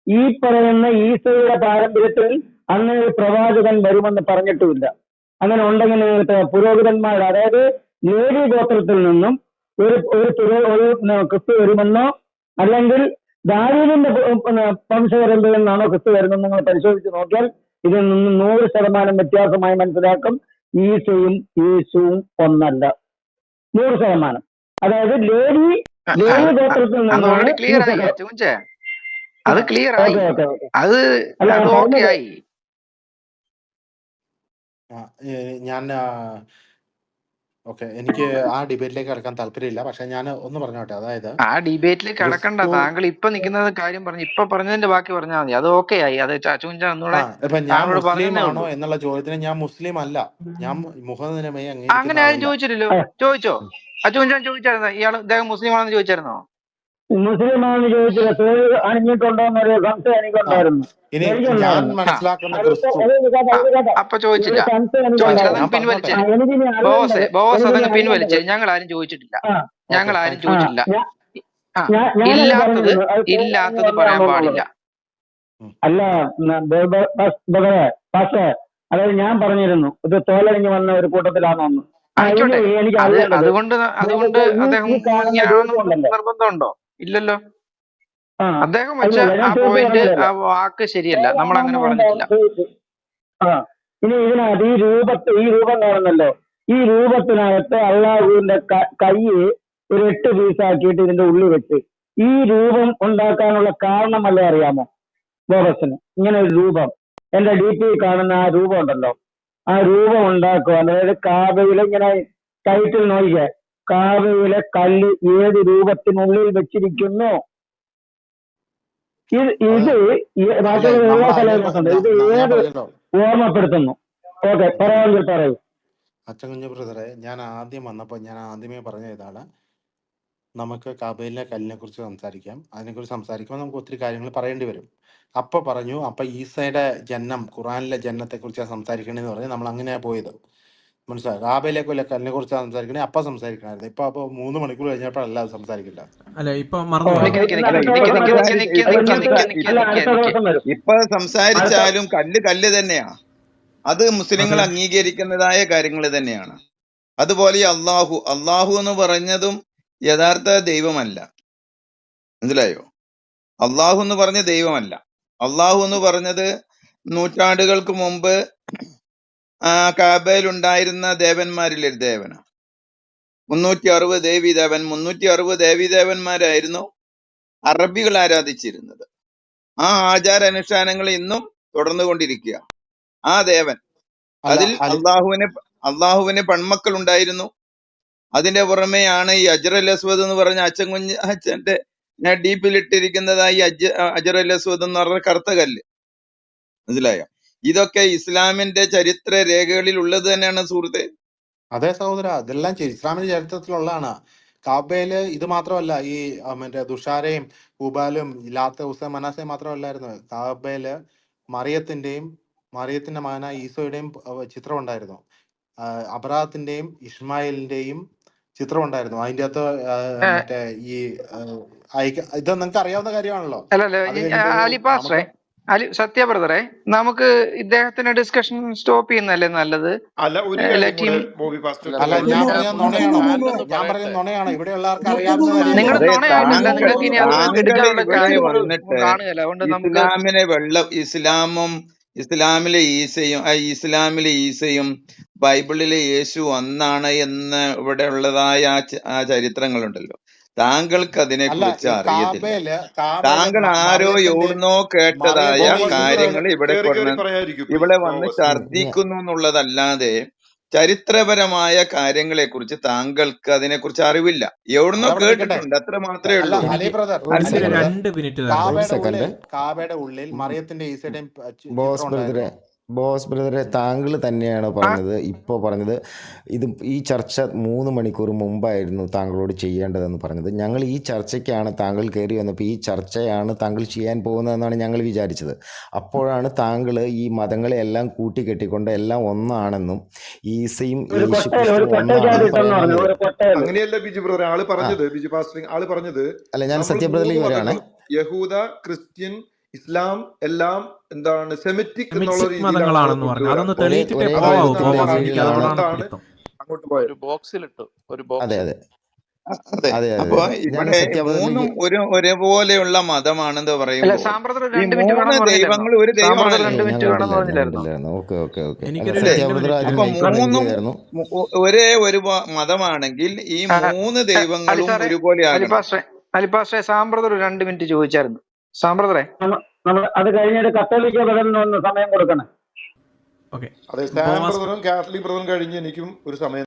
ഈ പറയുന്ന ഈശോയുടെ പാരമ്പര്യത്തിൽ അങ്ങനെ ഒരു പ്രവാചകൻ വരുമെന്ന് പറഞ്ഞിട്ടുമില്ല. അങ്ങനെ ഉണ്ടെങ്കിൽ പുരോഹിതന്മാർ, അതായത് ലേവി ഗോത്രത്തിൽ നിന്നും ഒരു ക്രിസ്തു വരുമെന്നോ അല്ലെങ്കിൽ ദാവീദിന്റെ വംശപരമ്പരയിൽ നിന്നാണോ ക്രിസ്തു വരുന്നത് നിങ്ങൾ പരിശോധിച്ച് നോക്കിയാൽ ഇതിൽ നിന്ന് 100% വ്യത്യാസമായി മനസ്സിലാക്കും. ഈസയും യേശുവും ഒന്നല്ല, 100%. അതായത് ലേവി ഗോത്രത്തിൽ നിന്നാണ് ഓൾറെഡി ക്ലിയർ ആയി ഈസ. ചൂഞ്ചേ, അത് ക്ലിയർ ആയി, ഓക്കെ ഓക്കെ. അത് അല്ല അത് ഞാൻ ഓക്കെ പറഞ്ഞത് ആയി. ഞാൻ ഓക്കെ, എനിക്ക് ആ ഡിബേറ്റിലേക്ക് കിടക്കാൻ താല്പര്യമില്ല. പക്ഷെ ഞാൻ ഒന്ന് പറഞ്ഞോട്ടെ, അതായത് ആ ഡിബേറ്റിലേക്ക് കടക്കണ്ട. ക്രിസ്തു താങ്കൾ ഇപ്പൊ നിൽക്കുന്നത് കാര്യം പറഞ്ഞു, ഇപ്പൊ പറഞ്ഞതിന്റെ ബാക്കി പറഞ്ഞാൽ മതി. അത് ഓക്കെ ആയി. അത് ചൂഞ്ച ആ ഒന്നുകൂടെ ഇപ്പൊ ഞാൻ താങ്കളോട് മുസ്ലിം പറഞ്ഞതേ ആണോ ഉള്ളൂ. എന്നുള്ള ചോദ്യത്തിന് ഞാൻ മുസ്ലിം അല്ല, ഞാൻ മുഹമ്മദ് നബിയെ അംഗീകരിക്കുന്ന അങ്ങനെ ആരും ആളല്ല. ചോദിച്ചില്ലല്ലോ. ചോദിച്ചോ? ചൂഞ്ചാൻ ചോദിച്ചായിരുന്നോ ഇദ്ദേഹം മുസ്ലിം ആണെന്ന് ചോദിച്ചായിരുന്നോ? മുസ്ലിമാണെന്ന് ചോദിച്ചില്ല, തോഴി അണിഞ്ഞിട്ടുണ്ടോ എന്നൊരു സംശയം ആ എനിക്കുണ്ടായിരുന്നു. ഇനി ഞാൻ എനിക്കുണ്ടായിരുന്നു. മനസ്സിലാക്കുന്ന അതിപ്പോ ക്രിസ്തു അപ്പൊ ചോദിച്ചില്ല. ഒരു സംശയം ചോദിച്ചില്ല, എനിക്കുണ്ടായിരുന്നു. ഞാൻ അതങ്ങ് പിൻവലിച്ചേ. പറഞ്ഞോട്ടെ. എനിക്കിനി അറിയേണ്ടത് ബോസ് അതങ്ങ് അറിയേണ്ടത് പിൻവലിച്ചേ. ഞങ്ങൾ ആരും ചോദിച്ചിട്ടില്ല. ആ ഞങ്ങൾ ഓക്കെ, ആരും താങ്ക് യു. ചോദിച്ചിട്ടില്ല. ആ ഞാനത് ഇല്ലാത്തത് പറഞ്ഞിരുന്നു, അത് തോഴി അണിഞ്ഞ് ഇല്ലാത്തത് പറയാൻ വന്നതാണോ പാടില്ല. എന്നുള്ളത്. അല്ല പക്ഷേ അതായത് ഞാൻ പറഞ്ഞിരുന്നു ഇത് തോലണിഞ്ഞ് വന്ന ഒരു കൂട്ടത്തിലാണോ എന്ന്. ഇനി ആയിക്കോട്ടെ. എനിക്ക് അത് അറിയേണ്ടത് അതുകൊണ്ട് അദ്ദേഹം ഈ കാണുന്ന മുസ്ലിം ഉണ്ടല്ലോ. നിർബന്ധമുണ്ടോ? ഇല്ലല്ലോ. ആ അദ്ദേഹം വെച്ച ഇല്ലല്ല, ആ ഞാൻ തീർത്ത് പോയിന്റ്, ആ പറഞ്ഞതല്ല. വാക്ക് ശരിയല്ല. നമ്മൾ അങ്ങനെ പറഞ്ഞിട്ടില്ല. ആ ഇനി ഇതിനകത്ത് ഈ രൂപം കാണുന്നല്ലോ, ഈ രൂപത്തിനകത്ത് അള്ളാഹുവിന്റെ കൈ ഒരു 8 പീസാക്കിയിട്ട് ഇതിന്റെ ഉള്ളിൽ വെച്ച് ഈ രൂപം ഉണ്ടാക്കാനുള്ള കാരണമല്ല അറിയാമോ ബോബസിന്? ഇങ്ങനെ ഒരു രൂപം എന്റെ DP കാണുന്ന ആ രൂപം ഉണ്ടല്ലോ, ആ രൂപം ഉണ്ടാക്കുക. അതായത് കാബയിലെ ഇങ്ങനെ ടൈറ്റിൽ നോക്കിയ കാബയിലെ കല്ല് ഏത് രൂപത്തിനുള്ളിൽ വെച്ചിരിക്കുന്നു. ഇത് അതെ അല്ലേ, ബാക്കിയുള്ള എല്ലാ നമ്മൾ സ്ഥലങ്ങളിലുണ്ട്. ഇത് ഞാൻ ഏത് പറഞ്ഞല്ലോ ഓർമ്മപ്പെടുത്തുന്നു? ഓക്കെ, പറയാമെങ്കിൽ പറയൂ. അച്ഛൻ കുഞ്ഞു ബ്രദറെ, ഞാൻ ആദ്യം വന്നപ്പോൾ ഞാൻ ആദ്യമേ പറഞ്ഞ ഇതാണ്, നമുക്ക് കബയിലെ കല്ലിനെ കുറിച്ച് സംസാരിക്കാം. അതിനെക്കുറിച്ച് സംസാരിക്കുമ്പോൾ നമുക്ക് ഒത്തിരി കാര്യങ്ങൾ പറയേണ്ടി വരും. അപ്പോൾ പറഞ്ഞു, അപ്പം ഈസയുടെ ജന്നം, ഖുറാനിലെ ജന്നത്തെക്കുറിച്ചാണ് സംസാരിക്കണമെന്ന് പറഞ്ഞ് നമ്മൾ അങ്ങനെയാണ് പോയത്. മനസ്സിലായി? കാബയിലെ കല്ലിനെ കുറിച്ച് സംസാരിക്കണേ അപ്പം സംസാരിക്കണമായിരുന്നു. അപ്പോൾ 3 മണിക്കൂർ കഴിഞ്ഞപ്പോഴല്ല അത് സംസാരിക്കില്ല. അല്ല ഇപ്പൊ ഓ, മറന്നുപോയോ? നിക്ക് നിക്ക് അല്ല നിക്ക് ഇപ്പൊ നിക്ക് നിക്ക് നിക്ക് നിക്ക് ഇപ്പൊ നിക്ക് നിക്ക് നിക്ക് അല്ല നിക്ക് അടുത്ത നിക്ക്. ദിവസം വരും. ഇപ്പൊ അടുത്ത സംസാരിച്ചാലും കല്ല് തന്നെയാ. അത് മുസ്ലിങ്ങൾ അതെ. അംഗീകരിക്കുന്നതായ കാര്യങ്ങൾ തന്നെയാണ്. അതുപോലെ ഈ അള്ളാഹു എന്ന് പറഞ്ഞതും യഥാർത്ഥ ദൈവമല്ല. മനസ്സിലായോ? അള്ളാഹു എന്ന് പറഞ്ഞ ദൈവമല്ല. അള്ളാഹു എന്ന് പറഞ്ഞത് നൂറ്റാണ്ടുകൾക്ക് മുമ്പ് കാബയിൽ ഉണ്ടായിരുന്ന ദേവന്മാരിൽ ഒരു ദേവനാണ്. 360 ദേവീദേവൻ 360 ദേവീദേവന്മാരായിരുന്നു അറബികൾ ആരാധിച്ചിരുന്നത്. ആ ആചാരാനുഷ്ഠാനങ്ങൾ ഇന്നും തുടർന്നുകൊണ്ടിരിക്കുക. ആ ദേവൻ, അല്ല അതിൽ അള്ളാഹുവിന് പെൺമക്കൾ ഉണ്ടായിരുന്നു. അതിന്റെ പുറമെയാണ് ഈ അജർ അൽ അസ്വദ് എന്ന് പറഞ്ഞ അച്ഛന്റെ ഡീപ്പിലിട്ടിരിക്കുന്നതായി അജർ അൽ അസ്വദ് എന്ന് പറഞ്ഞ കറുത്ത കല്ല്. മനസ്സിലായോ? ഇതൊക്കെ ഇസ്ലാമിന്റെ ചരിത്ര രേഖകളിൽ ഉള്ളത് തന്നെയാണ് സുഹൃത്തെ. അതേ സഹോദര, അതെല്ലാം ഇസ്ലാമിന്റെ ചരിത്രത്തിലുള്ളതാണ്. കാബയില് ഇത് മാത്രമല്ല, ഈ മറ്റേ ദുഷാരയും ഉബാലും ലാത്ത ഉസ മനാസയും മാത്രമല്ലായിരുന്നു. കാബയില് മറിയത്തിന്റെ മകനായ ഈസോയുടെയും ചിത്രം ഉണ്ടായിരുന്നു. അബ്രാഹത്തിന്റെയും ഇസ്മായിലിന്റെയും ചിത്രം ഉണ്ടായിരുന്നു. അതിൻ്റെ അകത്ത് മറ്റേ ഈ ഇത് നിങ്ങൾക്ക് അറിയാവുന്ന കാര്യമാണല്ലോ. അല്ലല്ല, അത് കഴിഞ്ഞിട്ട് അലി പാസ്റ്ററെ, സത്യ ബ്രദറെ, നമുക്ക് ഇദ്ദേഹത്തിന്റെ ഡിസ്കഷൻ സ്റ്റോപ്പ് ചെയ്യുന്നല്ലേ നല്ലത്? അല്ല, ഒരു കാര്യം ലെറ്റ് കൂടെ ഹിം. ബോബി പാസ്റ്റർ അല്ല അല്ല, ഞാൻ പുള്ളിയുടെ പറഞ്ഞത് പുള്ളിയുടെ നുണയാണോ? സ്റ്റാൻഡ് ഞാൻ പറയട്ടെ. പറയുന്നത് നുണയാണോ? ഇവിടെയുള്ളവർക്ക് അറിയാവുന്ന കാര്യമല്ലേ? നിങ്ങൾ അതെ, നുണയായിട്ടല്ല, നിങ്ങൾക്ക് ഇനി അത് താങ്കൾ എടുക്കാനുള്ള ഇവിടെ കാര്യം വന്നിട്ട് കാണുകയല്ല. അതുകൊണ്ട് നമുക്ക് ഇസ്ലാമിലെ ഈസയും ബൈബിളിലെ യേശു ഒന്നാണ് എന്ന് ഇവിടെ ഉള്ളതായ ആ ചരിത്രങ്ങളുണ്ടല്ലോ. താങ്കൾക്ക് അതിനെ അല്ല, കുറിച്ച് ഈ അറിയത്തില്ല. കാബയില് താങ്കൾ ആരോ മറിയത്തിന്റെയും എവിടുന്നോ കേട്ടതായ മറിയത്തിന്റെയും ബോബാസ് ഈസോയുടെ കാര്യങ്ങൾ ഇവിടെ കേറി പറയാതിരിക്കും ഇവിടെ പ്ലീസ് വന്ന് ബോബാസ്. ഛർദിക്കുന്നു എന്നുള്ളതല്ലാതെ ചരിത്രപരമായ കാര്യങ്ങളെ കുറിച്ച് താങ്കൾക്ക് അതിനെക്കുറിച്ച് അറിവില്ല. എവിടുന്നോ അതവിടെ നിൽക്കട്ടെ. കേട്ടിട്ടുണ്ട്, അത്ര മാത്രമേ അല്ല, ഉള്ളൂ. അലി ബ്രദർ, ഒരു അലി സെക്കൻഡ്, ബ്രദർ, 2 മിനിറ്റ് തരണം. ഒരു സെക്കൻഡ്. കാബയുടെ ഉള്ളിൽ മറിയത്തിന്റെ ഈസയുടെയും ചിത്രം ബോസ് ബ്രദറെ താങ്കൾ തന്നെയാണ് പറഞ്ഞത്, ഇപ്പോൾ പറഞ്ഞത്. ഈ ചർച്ച 3 മണിക്കൂർ മുമ്പായിരുന്നു താങ്കളോട് ചെയ്യേണ്ടതെന്ന് പറഞ്ഞത്. ഞങ്ങൾ ഈ ചർച്ചയ്ക്കാണ് താങ്കൾ കയറി വന്നപ്പോൾ ഈ ചർച്ചയാണ് താങ്കൾ ചെയ്യാൻ പോകുന്നതെന്നാണ് ഞങ്ങൾ വിചാരിച്ചത്. അപ്പോഴാണ് താങ്കൾ ഈ മതങ്ങളെ എല്ലാം കൂട്ടിക്കെട്ടിക്കൊണ്ട് എല്ലാം ഒന്നാണെന്നും ഈസയും യേശു ക്രിസ്തുവും ഒന്നാണെന്നും പറയാൻ വന്നത്. അങ്ങനെയല്ല ബിജു ബ്രദർ, ബിജു പാസ്റ്റർ പറഞ്ഞത് അല്ല, ഞാൻ നമ്മൾ 3 സത്യബ്രദറിലേക്ക് വരികയാണ്. മതങ്ങൾ, യഹൂദ, ക്രിസ്ത്യൻ, ഇസ്ലാം എല്ലാം എന്താണ് സെമിറ്റിക് എന്നുള്ള മിക്സ്ഡ് രീതിയിലാണ് മതങ്ങളാണെന്ന് പറഞ്ഞു. അതൊന്ന് തെളിയിച്ചിട്ടേ ഒരേ പോവാവൂ ദൈവത്തിന്റെ ബോബാസ്. എനിക്ക് കീഴിലാണ്. അതോടാണ് അതുകൊണ്ടാണ് പിടുത്തം. അങ്ങോട്ട് പോയത്. ഒരു ബോക്സിലിട്ടു. ഒരു അതെ ബോക്സിൽ അതെ അതെ. അതെ അതെ അപ്പൊ അതെ ഞാൻ ഇവിടെ സത്യാബ്രദറിലേക്ക് മൂന്നും ഒരേപോലെയുള്ള മതമാണെന്ന് അല്ല പറയുമ്പോൾ സാമ്പ്രദർ ഈ 2 മിനിറ്റ് 3 വേണമെന്ന് പറഞ്ഞില്ലായിരുന്നോ? ദൈവങ്ങൾ ഒരു സാമ്പ്രദർ ദൈവമാണല്ലോ. 2 ഞാൻ മിനിറ്റ് വേണമെന്ന് കണ്ടില്ലായിരുന്നു ഞാൻ പറഞ്ഞില്ലായിരുന്നോ? കണ്ടില്ലായിരുന്നു ഓക്കെ ഓക്കെ ഓക്കെ അല്ല എനിക്കൊരു അല്ലേ? 2 സത്യാബ്രദർ മിനിറ്റ് ആദ്യം അപ്പൊ മൈക്ക് ബ്ലിങ്ക് മൂന്നും ചെയ്തായിരുന്നു ഒരേ ഒരു മതമാണെങ്കിൽ ഈ ആ, 3 അലി ദൈവങ്ങളും സാറേ, ഒരുപോലെ ആകണം. അലിപ്പാസ്റ്ററെ സാമ്പ്രദർ 2 മിനിറ്റ് ചോദിച്ചായിരുന്നു. സാമ്പ്രദറെ, നമ്മൾ അത് കഴിഞ്ഞിട്ട് കത്തോലിക്ക ബദലിനൊന്ന് സമയം കൊടുക്കണം. ഓക്കെ അതെ, സാം ബോവാസ് ബ്രദറും കാത്തലിക് ബ്രദറും കഴിഞ്ഞ് എനിക്കും ഒരു സമയം